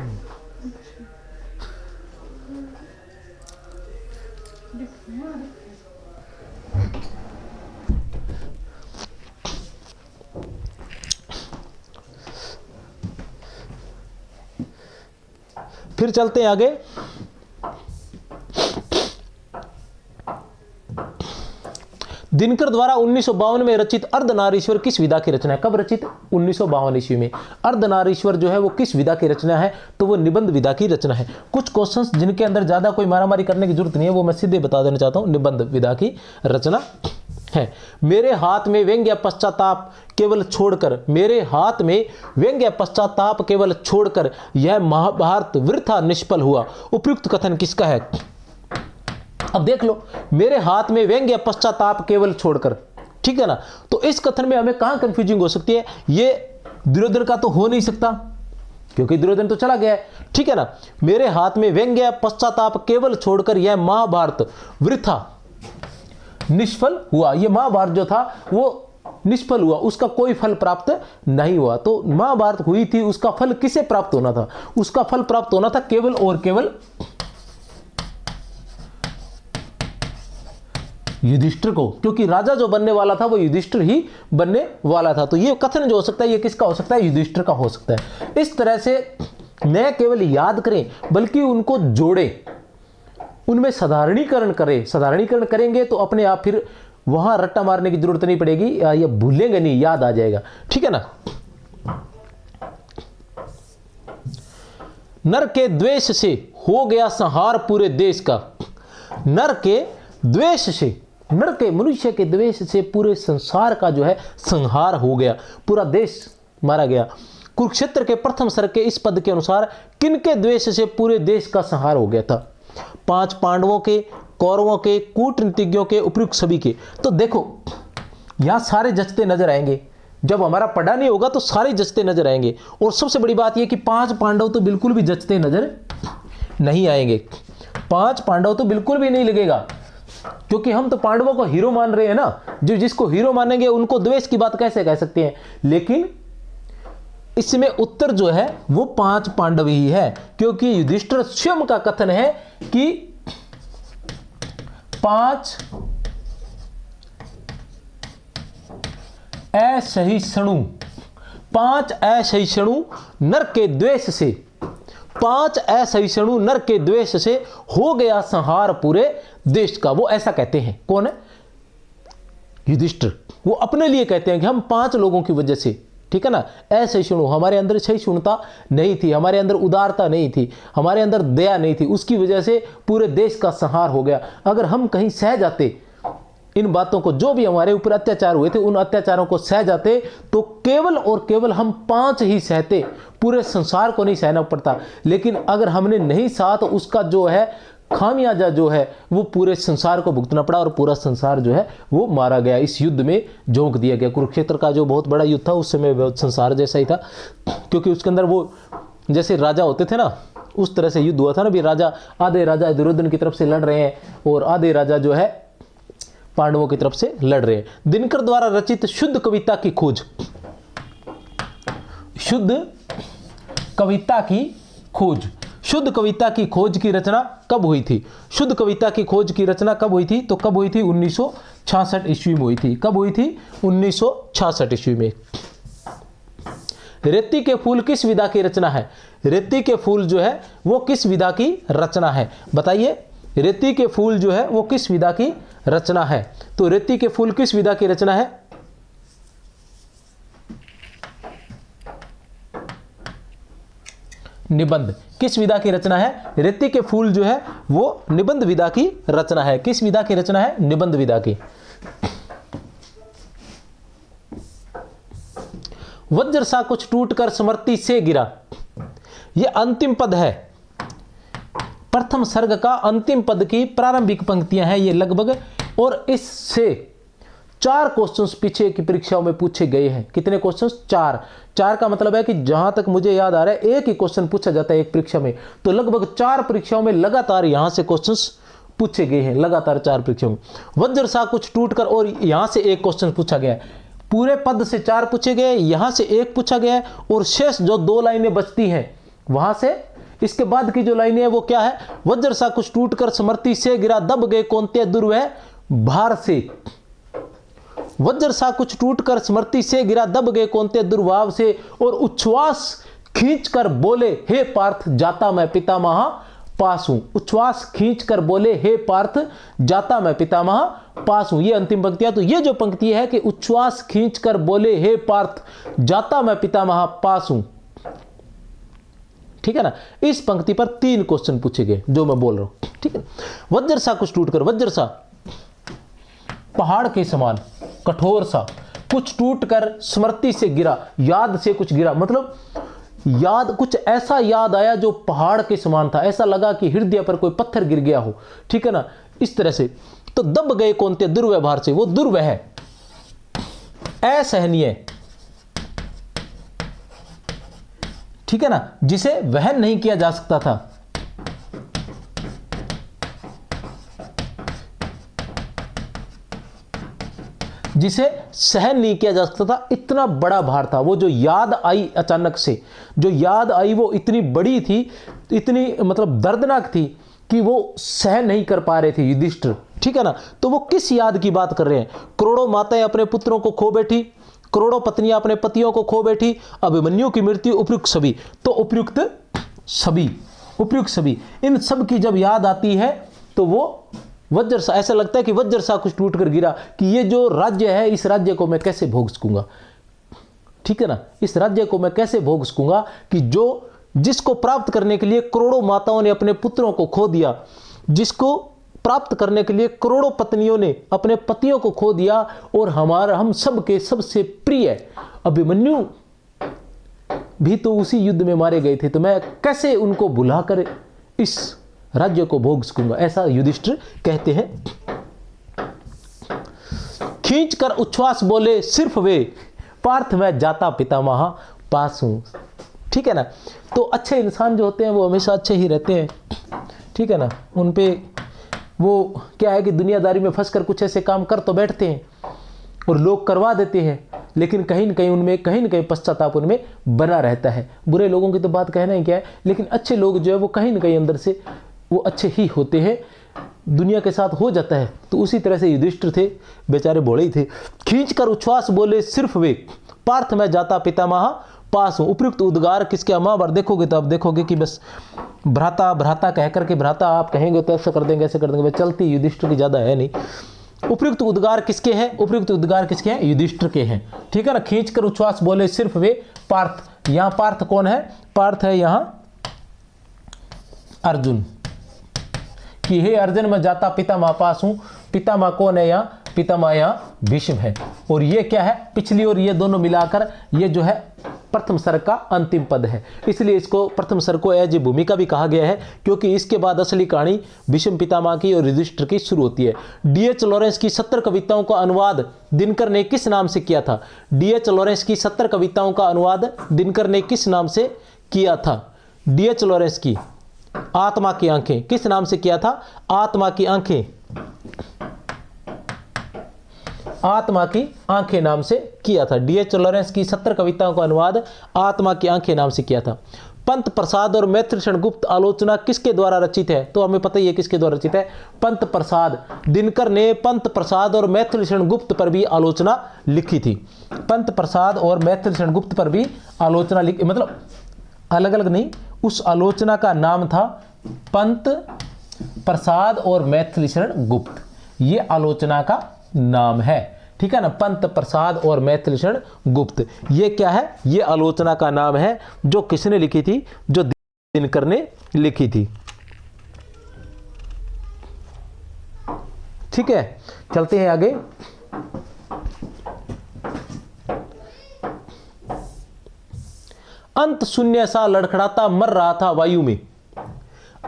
फिर चलते हैं आगे। दिनकर द्वारा 1952 में रचित अर्धनारीश्वर किस विधा की रचना है? कब रचित? 1952 ईस्वी में। अर्धनारीश्वर जो है वो किस विधा की रचना है? तो वो निबंध विधा की रचना है। कुछ क्वेश्चंस जिनके अंदर ज्यादा कोई मारामारी करने की जरूरत नहीं है, वो मैं सीधे बता देना चाहता हूं, निबंध विधा की रचना है। मेरे हाथ में व्यंग्य पश्चाताप केवल छोड़कर, मेरे हाथ में व्यंग्य पश्चाताप केवल छोड़कर यह महाभारत वृथा निष्फल हुआ। उपयुक्त कथन किसका है? अब देख लो, मेरे हाथ में व्यंग्य पश्चाताप केवल छोड़कर, ठीक है ना। तो इस कथन में हमें कहां कंफ्यूजिंग हो सकती है? ये दुर्योधन का तो हो नहीं सकता, क्योंकि दुर्योधन तो चला गया है, ठीक है ना। मेरे हाथ में व्यंग्य पश्चाताप केवल छोड़कर यह महाभारत वृथा निष्फल हुआ। यह महाभारत जो था वो निष्फल हुआ, उसका कोई फल प्राप्त नहीं हुआ। तो महाभारत हुई थी, उसका फल किसे प्राप्त होना था? उसका फल प्राप्त होना था केवल और केवल युधिष्ठिर को, क्योंकि राजा जो बनने वाला था वो युधिष्ठिर ही बनने वाला था। तो ये कथन जो हो सकता है ये किसका हो सकता है? युधिष्ठिर का हो सकता है। इस तरह से न केवल याद करें बल्कि उनको जोड़े, उनमें साधारणीकरण करें। साधारणीकरण करेंगे तो अपने आप फिर वहां रट्टा मारने की जरूरत नहीं पड़ेगी, या भूलेंगे नहीं, याद आ जाएगा, ठीक है ना। नर के द्वेष से हो गया संहार पूरे देश का। नर के द्वेष से, नर के मनुष्य के द्वेष से पूरे संसार का जो है संहार हो गया, पूरा देश मारा गया। कुरुक्षेत्र के प्रथम सर्ग के इस पद के अनुसार किनके द्वेष से पूरे देश का संहार हो गया था? 5 पांडवों के, कौरवों के, कूटनीतिज्ञों के, उपयुक्त सभी के। तो देखो यहां सारे जचते नजर आएंगे, जब हमारा पढ़ा नहीं होगा तो सारे जचते नजर आएंगे। और सबसे बड़ी बात यह कि 5 पांडव तो बिल्कुल भी जचते नजर नहीं आएंगे, 5 पांडव तो बिल्कुल भी नहीं लगेगा, क्योंकि हम तो पांडवों को हीरो मान रहे हैं ना। जो जिसको हीरो मानेंगे उनको द्वेष की बात कैसे कह सकते हैं। लेकिन इसमें उत्तर जो है वो 5 पांडव ही है, क्योंकि युधिष्ठिर स्वयं का कथन है कि 5 असहिष्णु, 5 असहिष्णु नर के द्वेष से, 5 असहिष्णु नर के द्वेष से हो गया संहार पूरे देश का। वो ऐसा कहते हैं, कौन है? युधिष्ठिर। वो अपने लिए कहते हैं कि हम 5 लोगों की वजह से, ठीक है ना, असहिष्णु, हमारे अंदर सहिष्णुता नहीं थी, हमारे अंदर उदारता नहीं थी, हमारे अंदर दया नहीं थी, उसकी वजह से पूरे देश का संहार हो गया। अगर हम कहीं सह जाते इन बातों को, जो भी हमारे ऊपर अत्याचार हुए थे उन अत्याचारों को सह जाते, तो केवल और केवल हम 5 ही सहते, पूरे संसार को नहीं सहना पड़ता। लेकिन अगर हमने नहीं सहा तो उसका जो है खामियाजा जो है वो पूरे संसार को भुगतना पड़ा, और पूरा संसार जो है वो मारा गया, इस युद्ध में झोंक दिया गया। कुरुक्षेत्र का जो बहुत बड़ा युद्ध था उस समय बहुत संसार जैसा ही था, क्योंकि उसके अंदर वो जैसे राजा होते थे ना, उस तरह से युद्ध हुआ था ना। भी राजा, आधे राजा दुर्योधन की तरफ से लड़ रहे हैं और आधे राजा जो है पांडवों की तरफ से लड़ रहे हैं। दिनकर द्वारा रचित शुद्ध कविता की खोज, शुद्ध कविता की खोज, शुद्ध कविता की खोज की रचना कब हुई थी? शुद्ध कविता की खोज की रचना कब हुई थी? तो कब हुई थी? 1966 ईस्वी में हुई थी। कब हुई थी? 1966 ईस्वी में। रेती के फूल किस विधा की रचना है? रेती के फूल जो है वो किस विधा की रचना है? बताइए, रेती के फूल जो है वो किस विधा की रचना है? तो रेती के फूल किस विधा की रचना है? निबंध। किस विधा की रचना है? रेती के फूल जो है वो निबंध विधा की रचना है। किस विधा की रचना है? निबंध विधा की। वज्र सा कुछ टूटकर स्मृति से गिरा, यह अंतिम पद है, प्रथम सर्ग का अंतिम पद की प्रारंभिक पंक्तियां हैं ये लगभग, और इससे 4 क्वेश्चंस पीछे की परीक्षाओं में पूछे गए हैं। कितने क्वेश्चंस? 4 का मतलब है कि जहां तक मुझे याद आ रहा है एक ही क्वेश्चन पूछा जाता है एक परीक्षा में, तो लगभग 4 परीक्षाओं में लगातार यहां से क्वेश्चंस पूछे गए हैं, लगातार 4 परीक्षाओं में। वज्र सा कुछ टूटकर, और यहां से एक क्वेश्चन पूछा गया है। पूरे पद से 4 पूछे गए, यहां से 1 पूछा गया है, और शेष जो 2 लाइनें बचती हैं वहां से इसके बाद की जो लाइनें हैं वो क्या है? वज्र सा कुछ टूटकर स्मृति से गिरा, दब गए कौन्तेय दुर्वह भार से। वज्र सा कुछ टूटकर स्मृति से गिरा, दब गए कौन्तेय दुर्भाव से, और उच्छ्वास खींचकर बोले हे पार्थ जाता मैं पितामह पास हूं। उच्छ्वास खींचकर बोले हे पार्थ जाता मैं पितामह पास हूं। ये अंतिम पंक्तियां। तो ये जो पंक्ति है कि उच्छ्वास खींचकर बोले हे पार्थ जाता मैं पितामह पास हूं, ठीक है ना, इस पंक्ति पर 3 क्वेश्चन पूछे गए जो मैं बोल रहा हूं, ठीक है। वज्र सा कुछ टूटकर, वज्र सा पहाड़ के समान, कठोर सा, कुछ टूटकर स्मृति से गिरा, याद से कुछ गिरा, मतलब याद, कुछ ऐसा याद आया जो पहाड़ के समान था, ऐसा लगा कि हृदय पर कोई पत्थर गिर गया हो, ठीक है ना, इस तरह से। तो दब गए कौन्तेय दुर्व्यवहार से, वो दुर्व्यह है, असहनीय, ठीक है ना, जिसे वहन नहीं किया जा सकता था, जिसे सहन नहीं किया जा सकता था, इतना बड़ा भार था। वो जो याद आई अचानक से, जो याद आई वो इतनी बड़ी थी, इतनी मतलब दर्दनाक थी कि वो सहन नहीं कर पा रहे थे युधिष्ठिर, ठीक है ना। तो वो किस याद की बात कर रहे हैं? करोड़ों माताएं अपने पुत्रों को खो बैठी, करोड़ों पत्नियां अपने पतियों को खो बैठी, अभिमन्यु की मृत्यु, उपयुक्त सभी, तो उपयुक्त सभी, इन सब की जब याद आती है तो वो वज्र सा, ऐसा लगता है कि वज्र सा कुछ टूट कर गिरा, कि ये जो राज्य है इस राज्य को मैं कैसे भोग सकूंगा, ठीक है ना, इस राज्य को मैं कैसे भोग सकूंगा, कि जो जिसको प्राप्त करने के लिए करोड़ों माताओं ने अपने पुत्रों को खो दिया, जिसको प्राप्त करने के लिए करोड़ों पत्नियों ने अपने पतियों को खो दिया, और हम सब के सबसे प्रिय अभिमन्यु भी तो उसी युद्ध में मारे गए थे, तो मैं कैसे उनको भुलाकर इस राज्य को भोग सकूंगा, ऐसा युधिष्ठिर कहते हैं। खींचकर उच्छ्वास बोले सिर्फ वे पार्थ मैं जाता पितामह पास हूँ। ठीक है ना। तो अच्छे इंसान जो होते हैं वो हमेशा अच्छे ही रहते हैं। ठीक है ना। उन पे वो क्या है कि दुनियादारी में फंसकर कुछ ऐसे काम कर तो बैठते हैं और लोग करवा देते हैं, लेकिन कहीं न कहीं पश्चाताप उनमें बना रहता है। बुरे लोगों की तो बात कहना ही क्या है, लेकिन अच्छे लोग जो है वो कहीं न कहीं अंदर से वो अच्छे ही होते हैं। दुनिया के साथ हो जाता है। तो उसी तरह से युधिष्ठिर थे, बेचारे भोले ही थे। खींचकर उच्छ्वास बोले सिर्फ वे, पार्थ मैं जाता पितामह पास हूँ। उपयुक्त उद्गार किसके? महाभारत देखोगे तो आप देखोगे कि बस भ्राता भ्राता कह करके, भ्राता आप कहेंगे तो ऐसा कर देंगे, ऐसे कर देंगे, चलती युधिष्ठिर की ज़्यादा है नहीं। उपयुक्त उद्गार किसके हैं? उपयुक्त उद्गार किसके हैं? युधिष्ठिर के हैं। ठीक है ना। खींचकर उच्छ्वास बोले सिर्फ वे, पार्थ। यहाँ पार्थ कौन है? पार्थ है यहाँ अर्जुन। कि हे अर्जुन मैं जाता पितामह पास हूँ। पितामह कौन है यहाँ? पितामह यहाँ भीष्म है। और ये क्या है? पिछली और ये दोनों मिलाकर ये जो है प्रथम सर्ग का अंतिम पद है, इसलिए इसको प्रथम सर्ग को एज भूमिका भी कहा गया है, क्योंकि इसके बाद असली कहानी भीष्म पितामह की और युधिष्ठिर की शुरू होती है। डीएच लॉरेंस की 70 कविताओं का अनुवाद दिनकर ने किस नाम से किया था? डीएच लॉरेंस की 70 कविताओं का अनुवाद दिनकर ने किस नाम से किया था? डीएच लॉरेंस की आत्मा की आंखें किस नाम से किया था? आत्मा की आंखें, आत्मा की आंखें नाम से किया था। डीएच लॉरेंस की 70 कविताओं का अनुवाद आत्मा की आंखें नाम से किया था। पंत प्रसाद और मैथिलीषण गुप्त आलोचना किसके द्वारा रचित है? तो हमें पता ही है किसके द्वारा रचित है। पंत प्रसाद। दिनकर ने पंत प्रसाद और मैथिलीषण गुप्त पर भी आलोचना लिखी थी। पंत प्रसाद और मैथिलीषण गुप्त पर भी आलोचना लिखी, मतलब अलग अलग नहीं, उस आलोचना का नाम था पंत प्रसाद और मैथिलीषण गुप्त, ये आलोचना का नाम है। ठीक है ना। पंत प्रसाद और मैथिलीषण गुप्त, ये क्या है? ये आलोचना का नाम है जो किसने लिखी थी? जो दिनकर ने लिखी थी। ठीक है, चलते हैं आगे। अंत शून्य सा लड़खड़ाता मर रहा था वायु में।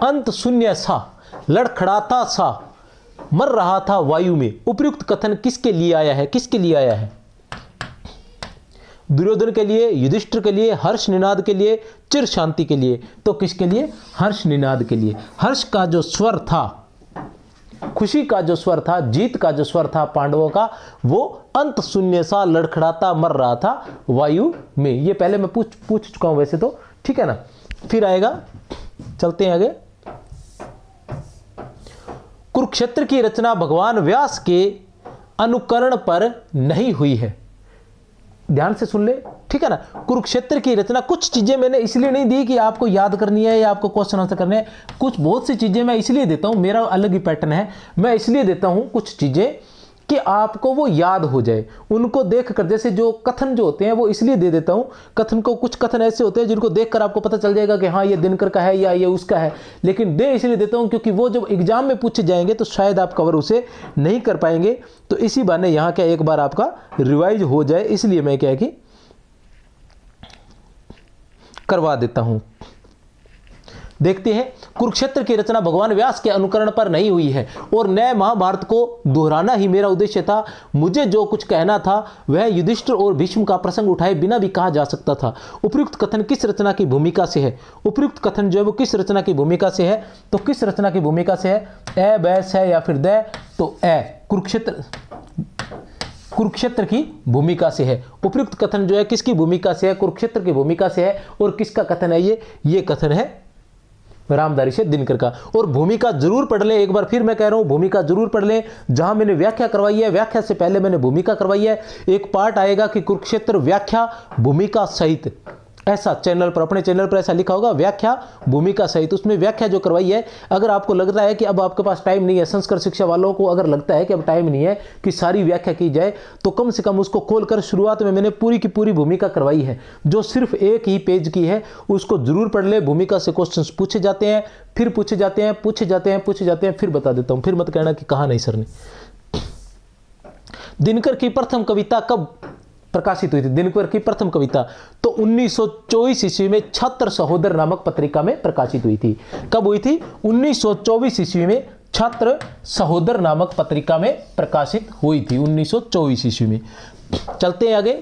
अंत शून्य सा लड़खड़ाता सा मर रहा था वायु में। उपयुक्त कथन किसके लिए आया है? किसके लिए आया है? दुर्योधन के लिए, युधिष्ठिर के लिए, हर्ष निनाद के लिए, चिर शांति के लिए। तो किसके लिए? हर्ष निनाद के लिए। हर्ष का जो स्वर था, खुशी का जो स्वर था, जीत का जो स्वर था पांडवों का, वो अंत शून्य सा लड़खड़ाता मर रहा था वायु में। ये पहले मैं पूछ चुका हूं वैसे तो। ठीक है ना। फिर आएगा, चलते हैं आगे। कुरुक्षेत्र की रचना भगवान व्यास के अनुकरण पर नहीं हुई है। ध्यान से सुन ले। ठीक है ना। कुरुक्षेत्र की रचना, कुछ चीजें मैंने इसलिए नहीं दी कि आपको याद करनी है या आपको क्वेश्चन आंसर करने हैं। कुछ बहुत सी चीजें मैं इसलिए देता हूं, मेरा अलग ही पैटर्न है। मैं इसलिए देता हूं कुछ चीजें कि आपको वो याद हो जाए। उनको देखकर, जैसे जो कथन जो होते हैं वो इसलिए दे देता हूं। कथन को, कुछ कथन ऐसे होते हैं जिनको देखकर आपको पता चल जाएगा कि हाँ ये दिनकर का है या ये उसका है, लेकिन दे इसलिए देता हूं क्योंकि वो जब एग्जाम में पूछे जाएंगे तो शायद आप कवर उसे नहीं कर पाएंगे। तो इसी बहाने यहाँ क्या एक बार आपका रिवाइज हो जाए, इसलिए मैं क्या है कि करवा देता हूं। देखते हैं। कुरुक्षेत्र की रचना भगवान व्यास के अनुकरण पर नहीं हुई है और नए महाभारत को दोहराना ही मेरा उद्देश्य था। मुझे जो कुछ कहना था वह युधिष्ठिर और भीष्म का प्रसंग उठाए बिना भी कहा जा सकता था। उपयुक्त कथन किस रचना की भूमिका से है? उपयुक्त कथन जो है वो किस रचना की भूमिका से है? तो किस रचना की भूमिका से है? ए, बैस है या फिर द? तो ए, कुरुक्षेत्र की भूमिका से है। उपयुक्त कथन जो है किसकी भूमिका से है? कुरुक्षेत्र की भूमिका से है। और किसका कथन है ये कथन है रामधारी से दिनकर का। और भूमिका जरूर पढ़ लें, एक बार फिर मैं कह रहा हूं भूमिका जरूर पढ़ लें। जहां मैंने व्याख्या करवाई है, व्याख्या से पहले मैंने भूमिका करवाई है। एक पार्ट आएगा कि कुरुक्षेत्र व्याख्या भूमिका सहित, ऐसा चैनल पर, अपने चैनल पर ऐसा लिखा होगा व्याख्या भूमिका सहित। उसमें व्याख्या जो करवाई है, अगर आपको लग रहा है कि अब आपके पास टाइम नहीं है, संस्कृत शिक्षा वालों को अगर लगता है कि अब टाइम नहीं है कि सारी व्याख्या की जाए, तो कम से कम उसको खोलकर शुरुआत में मैंने पूरी की पूरी भूमिका करवाई है जो सिर्फ एक ही पेज की है, उसको जरूर पढ़ ले। भूमिका से क्वेश्चंस पूछे जाते हैं, फिर पूछे जाते हैं, पूछे जाते हैं, पूछे जाते हैं, फिर बता देता हूं, फिर मत कहना कि कहा नहीं सर ने। दिनकर की प्रथम कविता कब प्रकाशित हुई थी? दिनकर की प्रथम कविता तो 1924 ईस्वी में छात्र सहोदर नामक पत्रिका में प्रकाशित हुई थी। कब हुई थी? 1924 ईस्वी में छात्र सहोदर नामक पत्रिका में प्रकाशित हुई थी, 1924 ईस्वी में। चलते हैं आगे।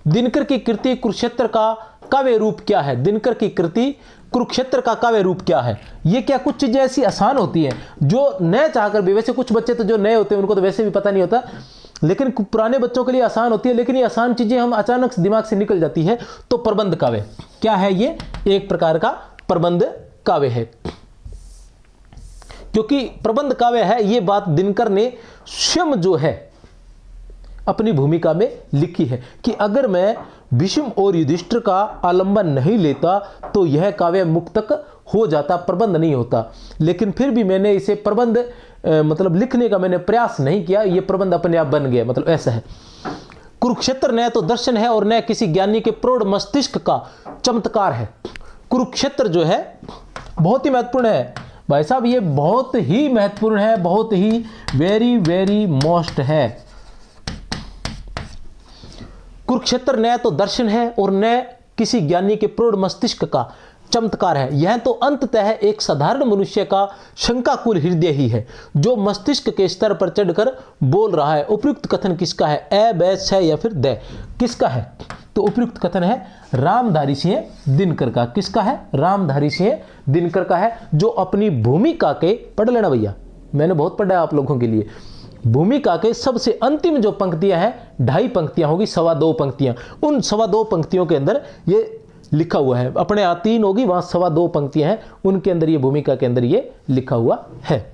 दिनकर की कृति कुरुक्षेत्र का काव्य रूप क्या है? दिनकर की कृति कुरुक्षेत्र का काव्य रूप क्या है? ये क्या कुछ चीजें ऐसी आसान होती हैं जो नए चाहकर भी, वैसे कुछ बच्चे तो जो नए होते हैं उनको तो वैसे भी पता नहीं होता, लेकिन पुराने बच्चों के लिए आसान होती है, लेकिन ये आसान चीजें हम अचानक दिमाग से निकल जाती है। तो प्रबंध काव्य क्या है? ये एक प्रकार का प्रबंध काव्य है। क्योंकि प्रबंध काव्य है, ये बात दिनकर ने स्वयं जो है अपनी भूमिका में लिखी है कि अगर मैं भीष्म और युधिष्ठिर का आलंबन नहीं लेता तो यह काव्य मुक्तक हो जाता, प्रबंध नहीं होता। लेकिन फिर भी मैंने इसे प्रबंध मतलब लिखने का मैंने प्रयास नहीं किया, ये प्रबंध अपने आप बन गया, मतलब ऐसा है। कुरुक्षेत्र न तो दर्शन है और न किसी ज्ञानी के प्रौढ़ मस्तिष्क का चमत्कार है। कुरुक्षेत्र जो है बहुत ही महत्वपूर्ण है भाई साहब, ये बहुत ही महत्वपूर्ण है, बहुत ही वेरी वेरी मोस्ट है। कुरुक्षेत्र न तो दर्शन है और न किसी ज्ञानी के प्रौढ़ मस्तिष्क का चमत्कार है। यह तो अंततः एक साधारण मनुष्य का शंकाकुल हृदय ही है जो मस्तिष्क के स्तर पर चढ़कर बोल रहा है। उपयुक्त कथन किसका है? ए, बै, छ या फिर द किसका है? तो उपयुक्त कथन है रामधारी सिंह दिनकर का। किसका है? रामधारी सिंह दिनकर का है, जो अपनी भूमिका के, पढ़ लेना भैया, मैंने बहुत पढ़ा है आप लोगों के लिए, भूमिका के सबसे अंतिम जो पंक्तियां हैं, 2.5 पंक्तियां होगी, 2.25 पंक्तियां, उन 2.25 पंक्तियों के अंदर ये लिखा हुआ है। अपने यहाँ 3 होगी, वहां 2.25 पंक्तियां हैं, उनके अंदर ये भूमिका के अंदर ये लिखा हुआ है।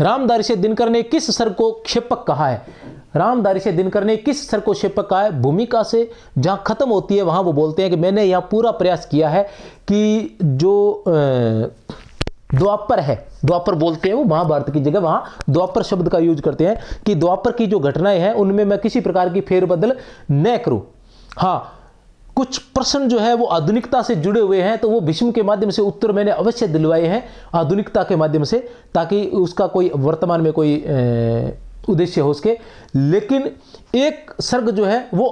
रामधारी सिंह दिनकर ने किस स्वर को क्षेपक कहा है? रामधारी सिंह दिनकर ने किस स्वर को क्षेपक कहा है? भूमिका से जहां खत्म होती है वहां वो बोलते हैं कि मैंने यहां पूरा प्रयास किया है कि जो द्वापर है, द्वापर बोलते हैं वो महाभारत की जगह, वहां द्वापर शब्द का यूज करते हैं कि द्वापर की जो घटनाएं हैं उनमें मैं किसी प्रकार की फेरबदल न करूं। हाँ, कुछ प्रश्न जो है वो आधुनिकता से जुड़े हुए हैं, तो वो भीष्म के माध्यम से उत्तर मैंने अवश्य दिलवाए हैं आधुनिकता के माध्यम से, ताकि उसका कोई वर्तमान में कोई उद्देश्य हो सके। लेकिन एक सर्ग जो है वो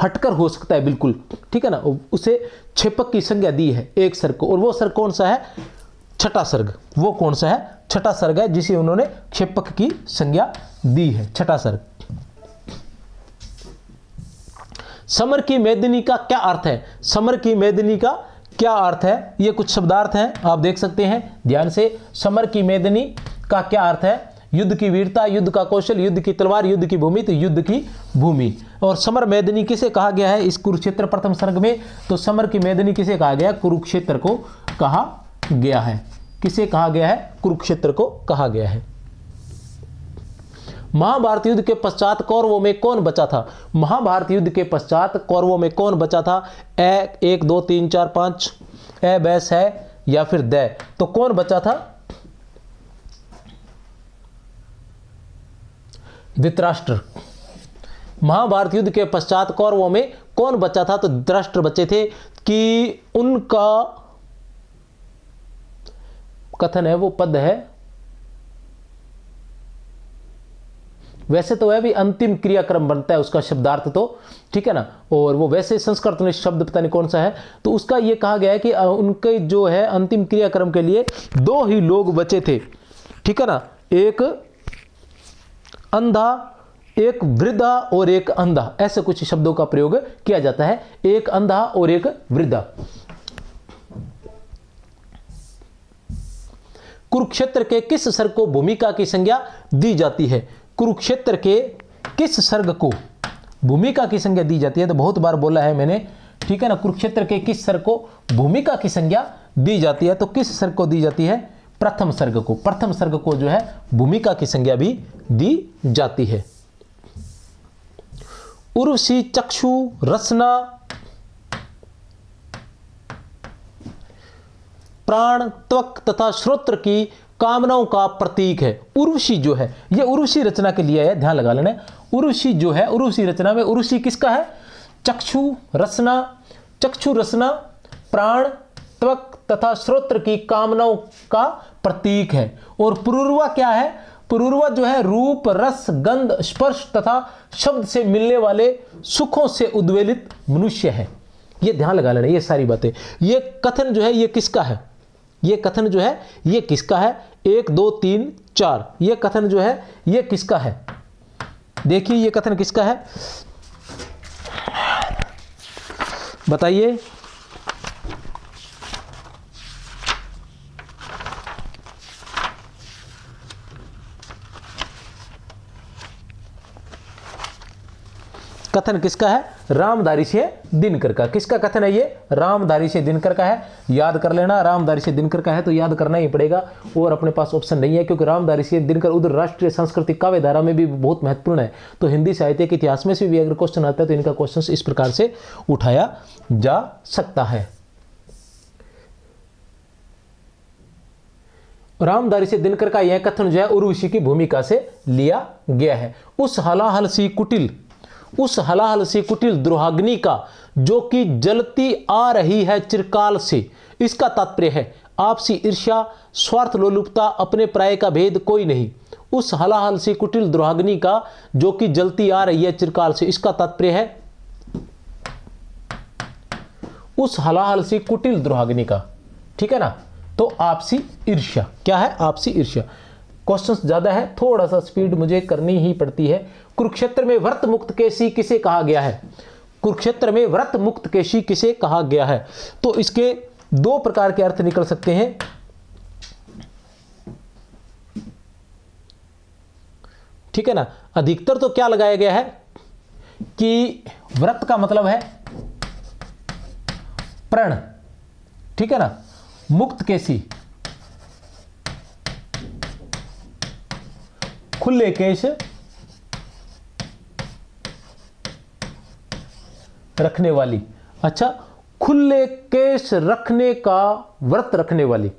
हटकर हो सकता है बिल्कुल, ठीक है ना, उसे क्षेपक की संज्ञा दी है एक सर्ग को, और वो सर्ग कौन सा है? छठा सर्ग। वो कौन सा है? छठा सर्ग है, जिसे उन्होंने क्षेपक की संज्ञा दी है, छठा सर्ग। समर की मेदिनी का क्या अर्थ है? समर की मेदिनी का क्या अर्थ है? ये कुछ शब्दार्थ हैं, आप देख सकते हैं ध्यान से। समर की मेदिनी का क्या अर्थ है? युद्ध की वीरता, युद्ध का कौशल, युद्ध की तलवार, युद्ध की भूमि, तो युद्ध की भूमि। और समर मेदिनी किसे कहा गया है इस कुरुक्षेत्र प्रथम सर्ग में? तो समर की मेदिनी किसे कहा गया? कुरुक्षेत्र को कहा गया है। किसे कहा गया है? कुरुक्षेत्र को कहा गया है। महाभारत युद्ध के पश्चात कौरवों में कौन बचा था? महाभारत युद्ध के पश्चात कौरवों में कौन बचा था? ए, 1 2 3 4 5, ए, बैस है या फिर द, तो कौन बचा था? धृतराष्ट्र। महाभारत युद्ध के पश्चात कौरवों में कौन बचा था? तो धृतराष्ट्र बचे थे कि उनका कथन है, वो पद है, वैसे तो वह भी अंतिम क्रियाक्रम बनता है उसका शब्दार्थ, तो ठीक है ना, और वो वैसे संस्कृत में शब्द पता नहीं कौन सा है, तो उसका ये कहा गया है कि उनके जो है अंतिम क्रियाक्रम के लिए 2 ही लोग बचे थे, ठीक है ना, एक अंधा, एक वृद्धा और एक अंधा, ऐसे कुछ शब्दों का प्रयोग किया जाता है, एक अंधा और एक वृद्धा। कुरुक्षेत्र के किस सर्ग को भूमिका की संज्ञा दी जाती है? कुरुक्षेत्र के किस सर्ग को भूमिका की संज्ञा दी जाती है? तो बहुत बार बोला है मैंने, ठीक है ना, कुरुक्षेत्र के किस सर्ग को भूमिका की संज्ञा दी जाती है? तो किस सर्ग को दी जाती है? प्रथम सर्ग को। प्रथम सर्ग को जो है भूमिका की संज्ञा भी दी जाती है। उर्वशी चक्षु रसना प्राण त्वक तथा श्रोत्र की कामनाओं का प्रतीक है। उर्वशी जो है ये उर्वशी रचना के लिए है, ध्यान लगा लेना। उर्वशी जो है उर्वशी रचना में उर्वशी किसका है? चक्षु रसना, चक्षु रसना प्राण त्वक तथा श्रोत्र की कामनाओं का प्रतीक है। और पुरूरवा क्या है? पुरूरवा जो है रूप रस गंध स्पर्श तथा शब्द से मिलने वाले सुखों से उद्वेलित मनुष्य है। ये ध्यान लगा लेना, ये सारी बातें। ये कथन जो है ये किसका है? ये कथन जो है ये किसका है? 1 2 3 4, ये कथन जो है ये किसका है? देखिए ये कथन किसका है, बताइए। कथन किसका है, रामधारी से दिनकर का। किसका कथन है ये, रामधारी से दिनकर का है। याद कर लेना, रामधारी से दिनकर का है तो याद करना ही पड़ेगा, और अपने पास ऑप्शन नहीं है, क्योंकि रामधारी से दिनकर उधर राष्ट्रीय सांस्कृतिक काव्य धारा में भी बहुत महत्वपूर्ण है। तो हिंदी साहित्य के इतिहास में से भी अगर क्वेश्चन आता है तो इनका क्वेश्चन इस प्रकार से उठाया जा सकता है। रामधारी से दिनकर का यह कथन जो है उर्वशी की भूमिका से लिया गया है। उस हलाहल सी कुटिल दुर्भाग्नि का जो कि जलती आ रही है चिरकाल से, इसका तात्पर्य है आपसी ईर्ष्या, स्वार्थ लोलुपता, अपने प्राय का भेद कोई नहीं। उस हलाहल सी कुटिल दुर्भाग्नि का जो कि जलती आ रही है चिरकाल से, इसका तात्पर्य है उस हलाहल सी कुटिल दुर्भाग्नि का, ठीक है ना। तो आपसी ईर्ष्या क्या है, आपसी ईर्ष्या। क्वेश्चंस ज्यादा है, थोड़ा सा स्पीड मुझे करनी ही पड़ती है। कुरुक्षेत्र में व्रत मुक्त केशी किसे कहा गया है, कुरुक्षेत्र में व्रत मुक्त केशी किसे कहा गया है। तो इसके दो प्रकार के अर्थ निकल सकते हैं। ठीक है ना। अधिकतर तो क्या लगाया गया है कि व्रत का मतलब है प्रण, ठीक है ना। मुक्त केशी खुले केश रखने वाली। अच्छा, खुले केश रखने का व्रत रखने वाली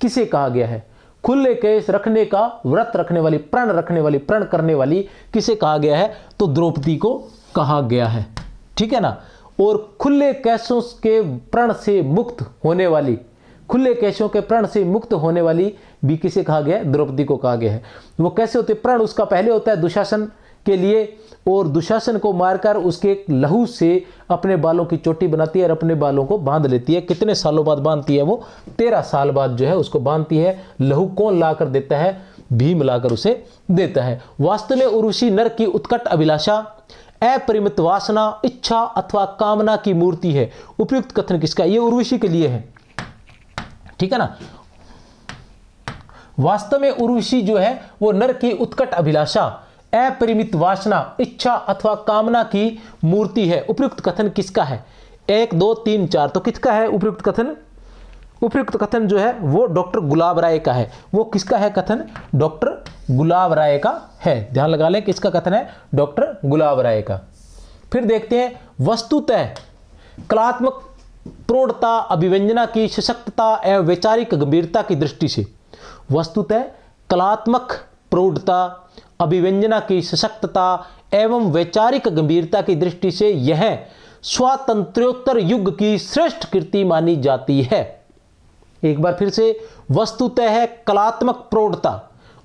किसे कहा गया है, खुले केश रखने का व्रत रखने वाली, प्रण रखने वाली, प्रण करने वाली किसे कहा गया है, तो द्रौपदी को कहा गया है, ठीक है ना। और खुले केशों के प्रण से मुक्त होने वाली, खुले केशों के प्रण से मुक्त होने वाली भी किसे कहा गया है, द्रौपदी को कहा गया है। वो कैसे होते, प्रण उसका पहले होता है दुशासन के लिए, और दुशासन को मारकर उसके लहू से अपने बालों की चोटी बनाती है और अपने बालों को बांध लेती है। कितने सालों बाद बांधती है, वो 13 साल बाद जो है उसको बांधती है। लहू कौन लाकर देता है, भीम लाकर उसे देता है। वास्तव में उर्वशी नर की उत्कट अभिलाषा, अपरिमित वासना, इच्छा अथवा कामना की मूर्ति है। उपयुक्त कथन किसका, ये उर्वशी के लिए है, ठीक है ना। वास्तव में उर्वशी जो है वो नर की उत्कट अभिलाषा, अपरिमित वासना, इच्छा अथवा कामना की मूर्ति है। उपयुक्त कथन किसका है, 1 2 3 4, तो किसका है उपयुक्त कथन। उपयुक्त कथन जो है वो डॉक्टर गुलाब राय का है। वो किसका है कथन, डॉक्टर गुलाब राय का है। ध्यान लगा लें किसका कथन है, डॉक्टर गुलाब राय का। फिर देखते हैं, वस्तुतः कलात्मक प्रौढ़ता, अभिव्यंजना की सशक्तता एवं वैचारिक गंभीरता की दृष्टि से, वस्तुतः कलात्मक प्रौढ़ता, अभिव्यंजना की सशक्तता एवं वैचारिक गंभीरता की दृष्टि से यह स्वातंत्र्योत्तर युग की श्रेष्ठ कृति मानी जाती है। एक बार फिर से, वस्तुतः कलात्मक प्रौढ़ता,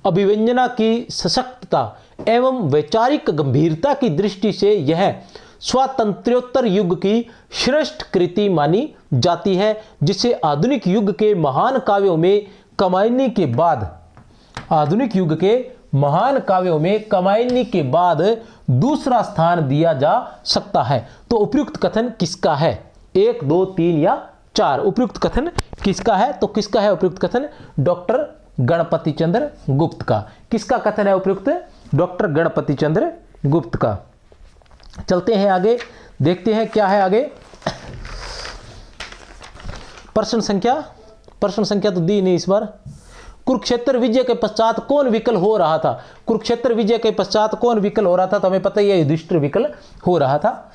अभिव्यंजना की सशक्तता एवं वैचारिक गंभीरता की दृष्टि से यह स्वातंत्र्योत्तर युग की श्रेष्ठ कृति मानी जाती है, जिसे आधुनिक युग के महान काव्यों में कमायनी के बाद, आधुनिक युग के महान काव्यों में कमायनी के बाद दूसरा स्थान दिया जा सकता है। तो उपयुक्त कथन किसका है, 1 2 3 या 4, उपयुक्त कथन किसका है, तो किसका है उपयुक्त कथन, डॉक्टर गणपति चंद्र गुप्त का। किसका कथन है उपयुक्त, डॉक्टर गणपति चंद्र गुप्त का। चलते हैं आगे, देखते हैं क्या है आगे। प्रश्न संख्या तो दी नहीं इस बार। कुरुक्षेत्र विजय के पश्चात कौन विकल हो रहा था, कुरुक्षेत्र विजय के पश्चात कौन विकल हो रहा था, तो हमें पता ही है युधिष्ठिर विकल हो रहा था।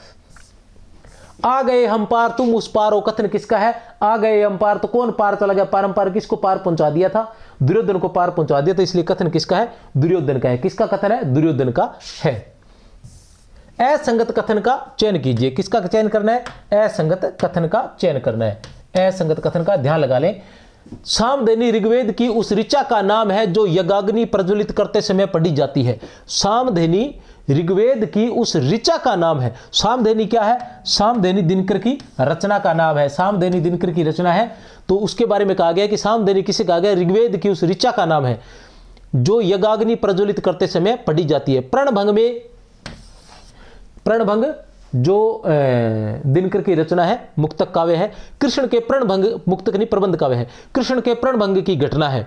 आ गए हम पार तुम उस पार हो, कथन किसका है, आ गए हम पार, तो कौन पार चला गया, पारंपार किसको पार पहुंचा दिया था, दुर्योधन को पार पहुंचा दिया, तो इसलिए कथन किसका है, दुर्योधन का है। किसका कथन है, दुर्योधन का है। असंगत कथन का चयन कीजिए, किसका चयन करना है, असंगत कथन का चयन करना है। असंगत कथन का ध्यान लगा लें। सामधेनी ऋग्वेद की उस ऋचा का नाम है जो यज्ञाग्नि प्रज्वलित करते समय पढ़ी जाती है। सामधेनी ऋग्वेद की उस ऋचा का नाम है। सामधेनी क्या है, सामधेनी दिनकर की रचना का नाम है। सामधेनी दिनकर की रचना है, तो उसके बारे में कहा गया कि सामधेनी किसे कहा गया, ऋग्वेद की उस ऋचा का नाम है जो यज्ञाग्नि प्रज्वलित करते समय पढ़ी जाती है। प्रणभंग में प्रणभंग जो दिनकर की रचना है, मुक्तक काव्य है। कृष्ण के प्रणभंग, मुक्तक नहीं प्रबंध काव्य है। कृष्ण के प्रणभंग की घटना है।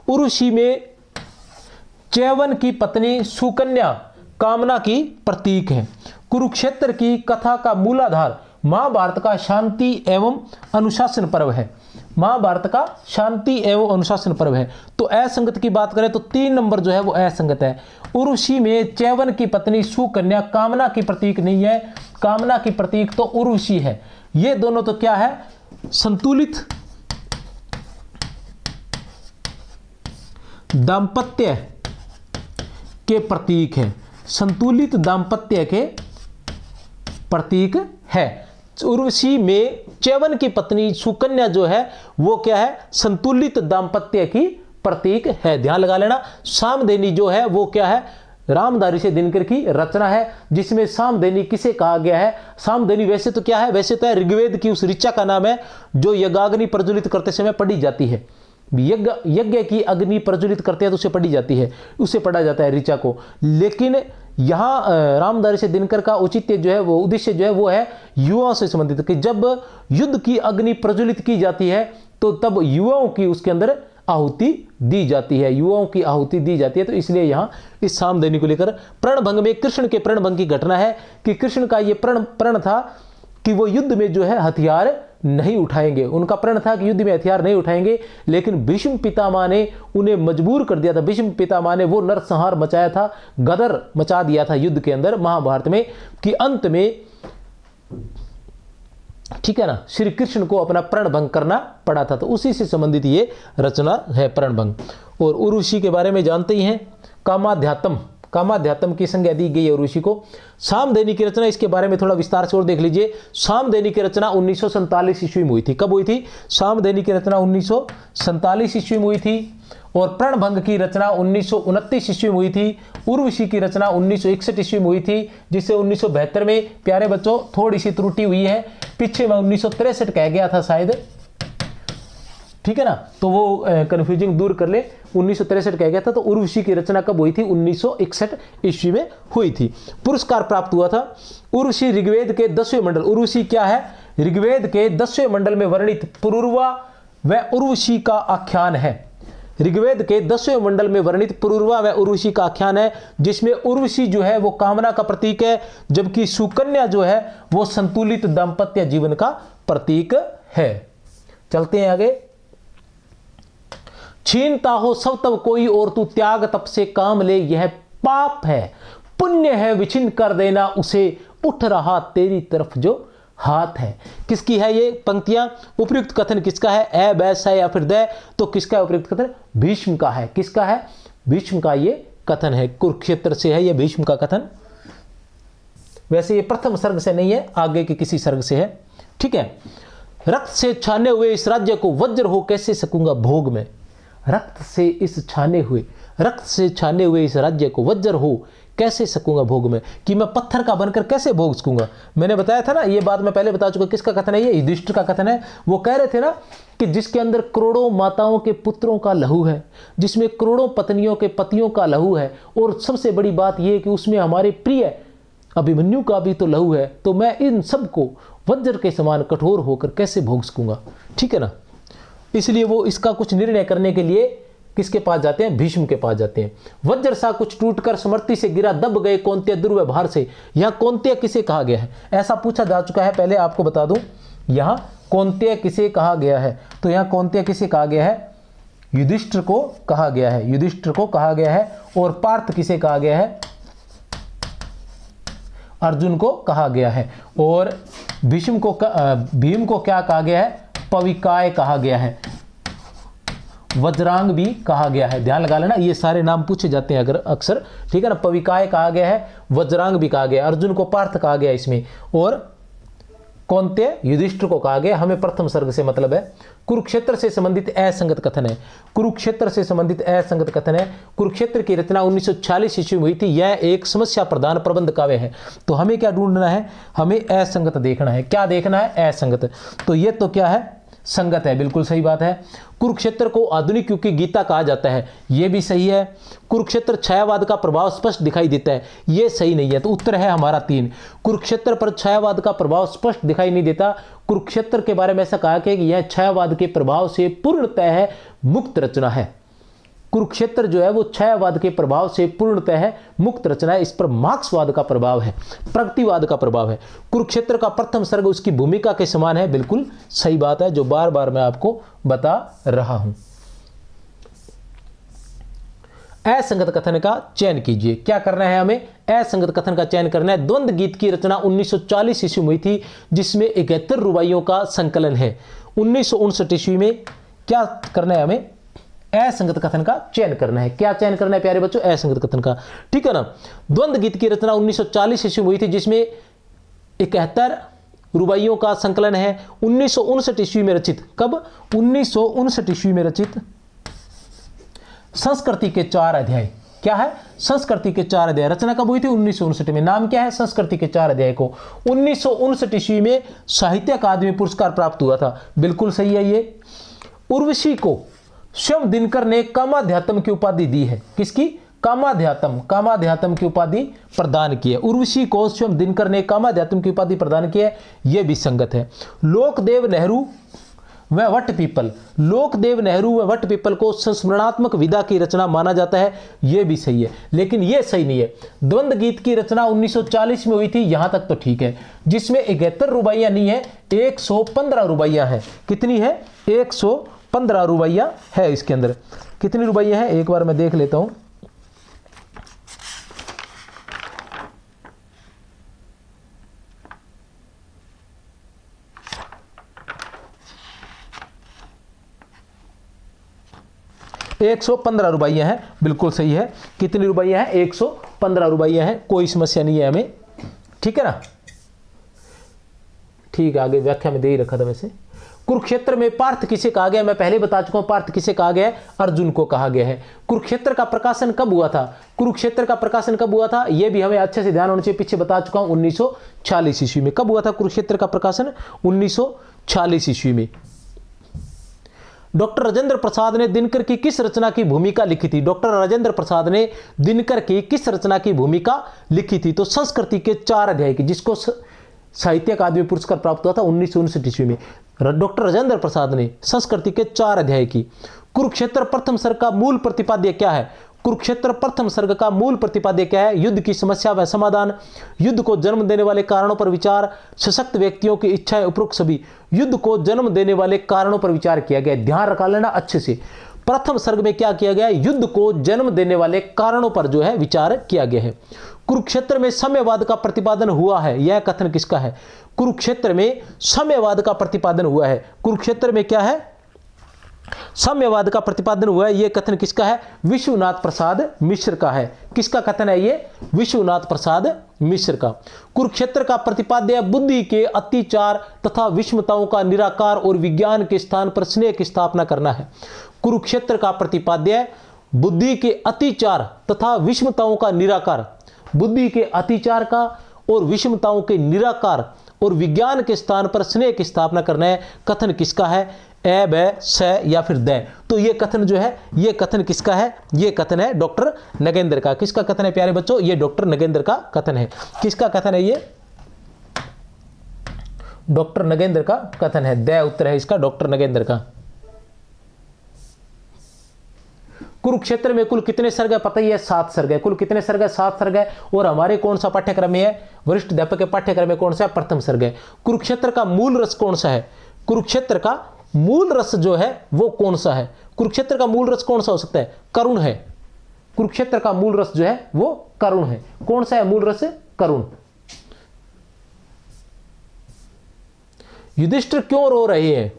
उर्वशी में च्यवन की पत्नी सुकन्या कामना की प्रतीक है। कुरुक्षेत्र की कथा का मूलाधार महाभारत का शांति एवं अनुशासन पर्व है। महाभारत का शांति एवं अनुशासन पर्व है। तो असंगत की बात करें तो 3 नंबर जो है वो असंगत है। उर्वशी में च्यवन की पत्नी सुकन्या कामना की प्रतीक नहीं है, कामना की प्रतीक तो उर्वशी है। ये दोनों तो क्या है, संतुलित दाम्पत्य के प्रतीक है, संतुलित दाम्पत्य के प्रतीक है। उर्वशी में च्यवन की पत्नी सुकन्या जो है वो क्या है, संतुलित दाम्पत्य की प्रतीक है। ध्यान लगा लेना। सामधेनी जो है वो क्या है, रामधारी से दिनकर की रचना है, जिसमें सामधेनी किसे कहा गया है। सामधेनी वैसे तो क्या है, वैसे तो है ऋग्वेद की उस ऋचा का नाम है जो यज्ञाग्नि प्रज्वलित करते समय पढ़ी जाती है। यज्ञ की अग्नि प्रज्वलित करते हैं तो उसे पढ़ी जाती है, उसे पढ़ा जाता है ऋचा को। लेकिन यहाँ रामधारी से दिनकर का औचित्य जो है वो उद्देश्य जो है वो है युवाओं से संबंधित, कि जब युद्ध की अग्नि प्रज्वलित की जाती है तो तब युवाओं की उसके अंदर आहुति दी जाती है, युवाओं की आहुति दी जाती है। तो इसलिए यहाँ इस सामधेनी को लेकर प्रणभंग में कृष्ण के प्रणभंग की घटना है कि कृष्ण का ये प्रण था कि वो युद्ध में जो है हथियार नहीं उठाएंगे। उनका प्रण था कि युद्ध में हथियार नहीं उठाएंगे, लेकिन भीष्म पितामह ने उन्हें मजबूर कर दिया था। भीष्म पितामह ने वो नरसंहार मचाया था, गदर मचा दिया था युद्ध के अंदर महाभारत में, कि अंत में ठीक है ना, श्री कृष्ण को अपना प्रणभंग करना पड़ा था। तो उसी से संबंधित ये रचना है प्रणभंग। और उर्वशी के बारे में जानते ही हैं, कामाध्यात्म, कामाध्यात्म की संज्ञा दी गई है उर्वशी को। सामधेनी की रचना, इसके बारे में थोड़ा विस्तार से और देख लीजिए। सामधेनी की रचना 1947 ईस्वी में हुई थी। कब हुई थी? सामधेनी की रचना 1947 ईस्वी में हुई थी। और प्रणभंग की रचना 1929 ईस्वी में हुई थी। उर्वशी की रचना 1961 ईस्वी में हुई थी, जिसे 1972 में, प्यारे बच्चों थोड़ी सी त्रुटि हुई है, पीछे में 1963 कह गया था शायद, ठीक है ना, तो वो कंफ्यूजिंग दूर कर ले, 1963 कह गया था। तो उर्वशी की रचना कब हुई थी? 1961 ईस्वी में हुई थी। पुरस्कार प्राप्त हुआ था। उर्वशी ऋग्वेद के 10वें मंडल, उर्वशी क्या है? ऋग्वेद के 10वें मंडल में वर्णित पुरुरवा व उर्वशी का आख्यान है। ऋग्वेद के 10वें मंडल में वर्णित पुरुरवा व उर्वशी का आख्यान है, जिसमें उर्वशी जो है वो कामना का प्रतीक है, जबकि सुकन्या जो है वो संतुलित दाम्पत्य जीवन का प्रतीक है। चलते हैं आगे। छीनता हो सब तब कोई और तू त्याग तप से काम ले, यह पाप है, पुण्य है विछिन्न कर देना उसे, उठ रहा तेरी तरफ जो हाथ है। किसकी है ये पंक्तियां? उपयुक्त कथन किसका है? ए, बै, स या फिर द? तो किसका है उपयुक्त कथन? भीष्म का है। किसका है? भीष्म का ये कथन है। कुरुक्षेत्र से है ये भीष्म का कथन। वैसे ये प्रथम सर्ग से नहीं है, आगे के किसी सर्ग से है, ठीक है। रक्त से छाने हुए इस राज्य को वज्र हो कैसे सकूंगा भोग में। रक्त से छाने हुए इस राज्य को वज्र हो कैसे सकूंगा भोग में, कि मैं पत्थर का बनकर कैसे भोग सकूंगा। मैंने बताया था ना, ये बात मैं पहले बता चुका। किसका कथन है ये? युधिष्ठिर का कथन है। वो कह रहे थे ना कि जिसके अंदर करोड़ों माताओं के पुत्रों का लहू है, जिसमें करोड़ों पत्नियों के पतियों का लहू है, और सबसे बड़ी बात यह कि उसमें हमारे प्रिय अभिमन्यु का भी तो लहू है, तो मैं इन सबको वज्र के समान कठोर होकर कैसे भोग सकूंगा, ठीक है ना। इसलिए वो इसका कुछ निर्णय करने के लिए किसके पास जाते हैं? भीष्म के पास जाते हैं। वज्र सा कुछ टूटकर समर्थी से गिरा, दब गए कौन्तेय दुर्व्य भार से। यहां कौन्तेय किसे कहा गया है? ऐसा पूछा जा चुका है, पहले आपको बता दूं। यहां कौन्तेय किसे कहा गया है? तो यहां कौन्तेय किसे कहा गया है? युधिष्ठिर को कहा गया है, युधिष्ठिर को कहा गया है। और पार्थ किसे कहा गया है? अर्जुन को कहा गया है। और भीष्म को भीम को क्या कहा गया है? पविकाय कहा गया है, वज्रांग भी कहा गया है। ध्यान लगा लेना, ये सारे नाम पूछे जाते हैं अगर अक्सर, ठीक है ना। पविकाय कहा गया है, वज्रांग भी कहा गया, अर्जुन को पार्थ कहा गया इसमें, और कौन्तेय युधिष्ठिर को कहा गया। हमें प्रथम सर्ग से मतलब है। कुरुक्षेत्र से संबंधित असंगत कथन है। कुरुक्षेत्र से संबंधित असंगत कथन है। कुरुक्षेत्र की रचना 1940 ईस्वी में हुई थी। यह एक समस्या प्रधान प्रबंध काव्य है। तो हमें क्या ढूंढना है? हमें असंगत देखना है। क्या देखना है? असंगत। तो ये तो क्या है? संगत है, बिल्कुल सही बात है। कुरुक्षेत्र को आधुनिक युग की गीता कहा जाता है, यह भी सही है। कुरुक्षेत्र छायावाद का प्रभाव स्पष्ट दिखाई देता है, यह सही नहीं है। तो उत्तर है हमारा 3, कुरुक्षेत्र पर छायावाद का प्रभाव स्पष्ट दिखाई नहीं देता। कुरुक्षेत्र के बारे में ऐसा कहा कि यह छायावाद के प्रभाव से पूर्णतः है मुक्त रचना है। कुरुक्षेत्र जो है वो छायावाद के प्रभाव से पूर्णतः है मुक्त रचना है। इस पर मार्क्सवाद का प्रभाव है, प्रगतिवाद का प्रभाव है। कुरुक्षेत्र का प्रथम सर्ग उसकी भूमिका के समान है, बिल्कुल सही बात है, जो बार बार मैं आपको बता रहा हूं। असंगत कथन का चयन कीजिए। क्या करना है हमें? असंगत कथन का चयन करना है। द्वंद्व गीत की रचना 1940 ईस्वी में हुई थी, जिसमें 71 रुबाइयों का संकलन है। 1959 ईस्वी में क्या करना है हमें? असंगत कथन का चयन करना है। क्या चयन करना है प्यारे बच्चों? असंगत कथन का, ठीक है ना। द्वंद्व गीत की रचना 1940 ईस्वी में हुई थी, जिसमें 71 रुबाइयों का संकलन है। 1959 ईस्वी में रचित, कब? 1959 ईस्वी में रचित संस्कृति के 4 अध्याय। क्या है? संस्कृति के 4 अध्याय। रचना कब हुई थी? 1959 में। नाम क्या है? संस्कृति के 4 अध्याय को 1959 ईस्वी में साहित्य अकादमी पुरस्कार प्राप्त हुआ था, बिल्कुल सही है ये। उर्वशी को स्वयं दिनकर ने कामाध्यात्म की उपाधि दी है। किसकी? कामाध्यात्म की उपाधि प्रदान की है। उर्वशी को स्वयं दिनकर ने कामाध्यात्म की उपाधि प्रदान की है, यह भी संगत है। लोकदेव नेहरू व वट पीपल, लोकदेव नेहरू व वट पीपल को संस्मरणात्मक विदा की रचना माना जाता है, यह भी सही है, लेकिन यह सही नहीं है। द्वंद्व गीत की रचना 1940 में हुई थी, यहां तक तो ठीक है, जिसमें 71 रुबाइयां नहीं है, 115 रुबाइयां है। कितनी है? 115 रुबाइयां है इसके अंदर। कितनी रुबाइयां हैं एक बार मैं देख लेता हूं। एक 115 रुबाइयां हैं, बिल्कुल सही है। कितनी रुबाइयां हैं? 115 रुबाइयां हैं, कोई समस्या नहीं है हमें, ठीक है ना। ठीक है, आगे व्याख्या में दे ही रखा था वैसे। कुरुक्षेत्र में पार्थ किसे कहा गया? मैं पहले बता चुका हूं पार्थ किसे कहा गया है, अर्जुन को कहा गया है। कुरुक्षेत्र का प्रकाशन कब हुआ था? कुरुक्षेत्र का प्रकाशन कब हुआ था यह भी हमें अच्छे से ध्यान होना चाहिए, पीछे बता चुका हूं 1946 ईस्वी में। कब हुआ था कुरुक्षेत्र का प्रकाशन? 1946 ईस्वी में। डॉक्टर राजेंद्र प्रसाद ने दिनकर की किस रचना की भूमिका लिखी थी? डॉक्टर राजेंद्र प्रसाद ने दिनकर की किस रचना की भूमिका लिखी थी? तो संस्कृति के 4 अध्याय की, जिसको साहित्य अकादमी पुरस्कार प्राप्त हुआ था 1959 ईस्वी में। डॉक्टर राजेंद्र प्रसाद ने संस्कृति के 4 अध्याय की। कुरुक्षेत्र प्रथम सर्ग का मूल प्रतिपाद्य क्या है? कुरुक्षेत्र प्रथम सर्ग का मूल प्रतिपाद्य क्या है? युद्ध की समस्या व समाधान, युद्ध को जन्म देने वाले कारणों पर विचार, सशक्त व्यक्तियों की इच्छाएं, उपरोक्त सभी। युद्ध को जन्म देने वाले कारणों पर विचार किया गया। ध्यान रखा लेना अच्छे से। प्रथम सर्ग में क्या किया गया? युद्ध को जन्म देने वाले कारणों पर जो है विचार किया गया है। कुरुक्षेत्र में साम्यवाद का प्रतिपादन हुआ है, यह कथन किसका है? कुरुक्षेत्र में साम्यवाद का प्रतिपादन हुआ है। कुरुक्षेत्र में क्या है? साम्यवाद का प्रतिपादन हुआ है, यह कथन किसका है? विश्वनाथ प्रसाद मिश्र का है। किसका कथन है ये? विश्वनाथ प्रसाद मिश्र का। कुरुक्षेत्र का प्रतिपाद्य बुद्धि के अतिचार तथा विषमताओं का निराकार और विज्ञान के स्थान पर स्नेह की स्थापना करना है। कुरुक्षेत्र का प्रतिपाद्य बुद्धि के अतिचार तथा विषमताओं का निराकार, बुद्धि के अतिचार का और विषमताओं के निराकार और विज्ञान के स्थान पर स्नेह की स्थापना करना है। कथन किसका है? ए, ब, स या फिर द। तो ये कथन जो है, ये कथन किसका है? ये कथन है डॉक्टर नगेंद्र का। किसका कथन है प्यारे बच्चों? ये डॉक्टर नगेंद्र का कथन है। किसका कथन है ये? डॉक्टर नगेंद्र का कथन है। द उत्तर है इसका, डॉक्टर नगेंद्र का। कुरुक्षेत्र में कुल कितने सर्ग है? पता ही है, 7 सर्ग है। कुल कितने सर्ग है? 7 सर्ग है। और हमारे कौन सा पाठ्यक्रम में है? वरिष्ठ अध्यापक के पाठ्यक्रम में कौन सा है? प्रथम सर्ग है। कुरुक्षेत्र का मूल रस कौन सा है? कुरुक्षेत्र का मूल रस जो है वो कौन सा है? कुरुक्षेत्र का मूल रस कौन सा हो सकता है? करुण है। कुरुक्षेत्र का मूल रस जो है वो करुण है। कौन सा है मूल रस? करुण। युधिष्ठिर क्यों रो रहे हैं?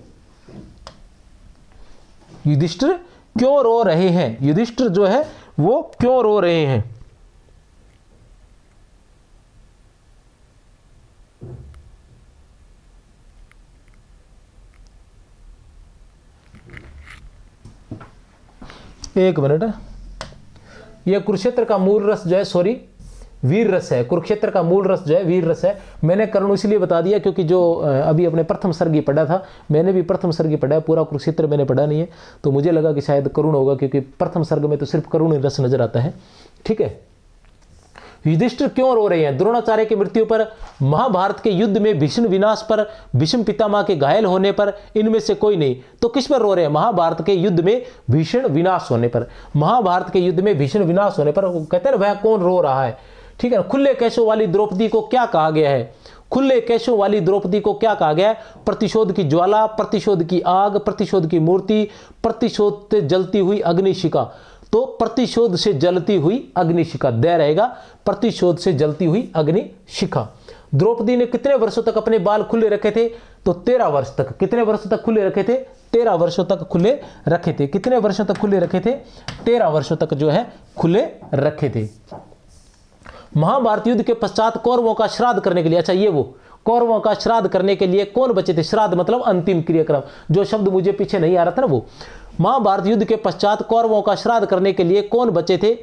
युधिष्ठिर क्यों रो रहे हैं? युधिष्ठिर जो है वो क्यों रो रहे हैं? एक मिनट। यह कुरुक्षेत्र का मूल रस जो है, सॉरी, वीर रस है। कुरुक्षेत्र का मूल रस जो है वीर रस है। मैंने कर्ण इसलिए बता दिया क्योंकि जो अभी अपने प्रथम सर्ग ही पढ़ा था, मैंने भी प्रथम सर्ग ही पढ़ा है, पूरा कुरुक्षेत्र मैंने पढ़ा नहीं है, तो मुझे लगा कि शायद करुण होगा क्योंकि प्रथम सर्ग में तो सिर्फ करुण रस नजर आता है। ठीक है, युधिष्ठिर क्यों रो रहे हैं? द्रोणाचार्य की मृत्यु पर, महाभारत के युद्ध में भीष्म विनाश पर, भीष्म पितामह के घायल होने पर, इनमें से कोई नहीं। तो किस पर रो रहे हैं? महाभारत के युद्ध में भीषण विनाश होने पर। महाभारत के युद्ध में भीषण विनाश होने पर कहते हैं वह कौन रो रहा है? ठीक है ना। खुले केशों वाली द्रौपदी को क्या कहा गया है? खुले केशों वाली द्रौपदी को क्या कहा गया है? प्रतिशोध की ज्वाला, प्रतिशोध की आग, प्रतिशोध की मूर्ति, प्रतिशोध से जलती हुई अग्निशिखा। तो प्रतिशोध से जलती हुई अग्निशिखा दे रहेगा, प्रतिशोध से जलती हुई अग्निशिखा। द्रौपदी ने कितने वर्षों तक अपने बाल खुले रखे थे? तो 13 वर्ष तक। कितने वर्षों तक खुले रखे थे? 13 वर्षों तक खुले रखे थे। कितने वर्षों तक खुले रखे थे? 13 वर्षों तक जो है खुले रखे थे। महाभारत युद्ध के पश्चात कौरवों का श्राद्ध करने के लिए, अच्छा ये वो कौरवों का श्राद्ध करने के लिए कौन बचे थे? श्राद्ध मतलब अंतिम क्रियाक्रम, जो शब्द मुझे पीछे नहीं आ रहा था ना वो। महाभारत युद्ध के पश्चात कौरवों का श्राद्ध करने के लिए कौन बचे थे?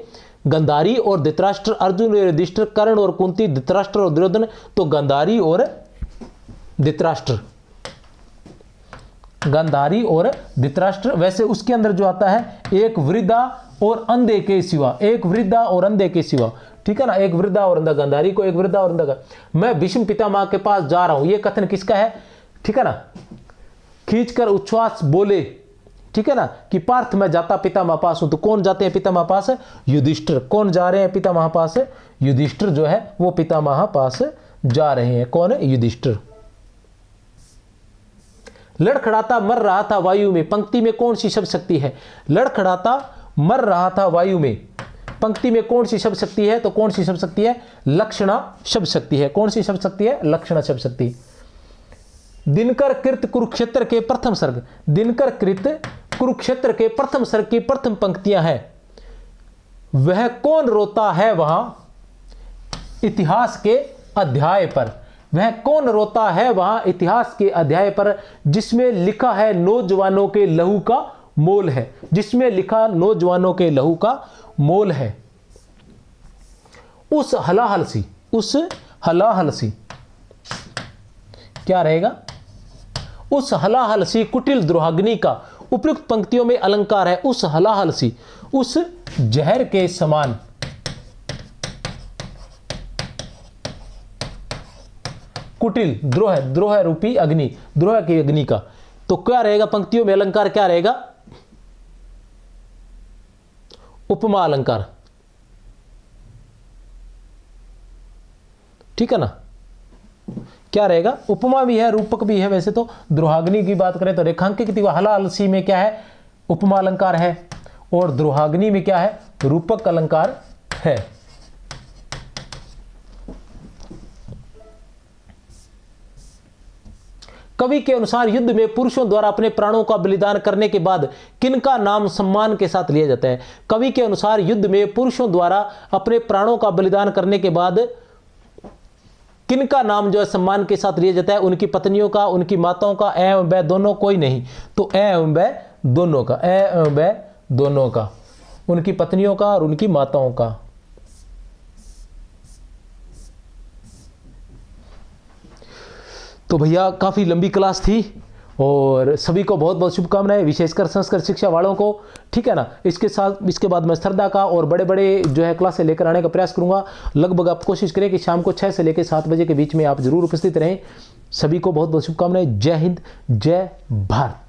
गांधारी और धृतराष्ट्र, अर्जुन और युधिष्ठिर, कर्ण और कुंती, धृतराष्ट्र और दुर्योधन। तो गांधारी और धृतराष्ट्र, गांधारी और धृतराष्ट्र। वैसे उसके अंदर जो आता है एक वृद्धा और अंधे के सिवा, एक वृद्धा और अंधे के सिवा। ठीक है ना, एक वृद्धा और अंधा, गांधारी को एक वृद्धा और अंधा का। मैं भीष्म पितामह के पास जा रहा हूं, ये कथन किसका है? ठीक है ना, खींचकर उच्छ्वास बोले, ठीक है ना, कि पार्थ मैं जाता पितामह पास हूं। तो कौन जाते हैं पितामह पास? युधिष्ठिर। कौन जा रहे हैं पितामह पास? युधिष्ठिर जो है वो पितामह पास जा रहे हैं। कौन है? युधिष्ठिर। लड़खड़ाता मर रहा था वायु में, पंक्ति में कौन सी शब्द शक्ति है? लड़खड़ाता मर रहा था वायु में, पंक्ति में कौन सी शब्द शक्ति है? तो कौन सी शब्द शक्ति है? लक्षणा शब्द शक्ति है। कौन सी शब्द शक्ति है? लक्षणा शब्द शक्ति। दिनकर कृत कुरुक्षेत्र के प्रथम सर्ग, दिनकर कृत कुरुक्षेत्र के प्रथम सर्ग की प्रथम पंक्तियां हैं। वह कौन रोता है वहां इतिहास के अध्याय पर? वह कौन रोता है वहां इतिहास के अध्याय पर जिसमें लिखा है नौजवानों के लहू का मोल है, जिसमें लिखा नौजवानों के लहू का मोल है। उस हलाहल सी, उस हलाहल सी क्या रहेगा? उस हलाहल सी कुटिल द्रोहाग्नि का उपयुक्त पंक्तियों में अलंकार है। उस हलाहल सी, उस जहर के समान, कुटिल द्रोह, द्रोह रूपी अग्नि, द्रोह की अग्नि का। तो क्या रहेगा पंक्तियों में अलंकार? क्या रहेगा? उपमा अलंकार। ठीक है ना, क्या रहेगा? उपमा भी है, रूपक भी है। वैसे तो द्रोहाग्नि की बात करें तो रेखांकित हलाहलसी में क्या है? उपमा अलंकार है, और द्रोहाग्नि में क्या है? रूपक अलंकार है। कवि के अनुसार युद्ध में पुरुषों द्वारा अपने प्राणों का बलिदान करने के बाद किनका नाम सम्मान के साथ लिया जाता है? कवि के अनुसार युद्ध में पुरुषों द्वारा अपने प्राणों का बलिदान करने के बाद किनका नाम जो है सम्मान के साथ लिया जाता है? उनकी पत्नियों का, उनकी माताओं का, ए एवं बै दोनों? कोई नहीं। तो ए एवं बै दोनों का, ए एवं बै दोनों का, उनकी पत्नियों का और उनकी माताओं का। तो भैया काफ़ी लंबी क्लास थी और सभी को बहुत बहुत शुभकामनाएं, विशेषकर संस्कृत शिक्षा वालों को। ठीक है ना, इसके साथ इसके बाद मैं श्रद्धा का और बड़े बड़े जो है क्लासें लेकर आने का प्रयास करूंगा। लगभग आप कोशिश करें कि शाम को 6 से लेकर 7 बजे के बीच में आप जरूर उपस्थित रहें। सभी को बहुत बहुत शुभकामनाएं। जय हिंद, जय भारत।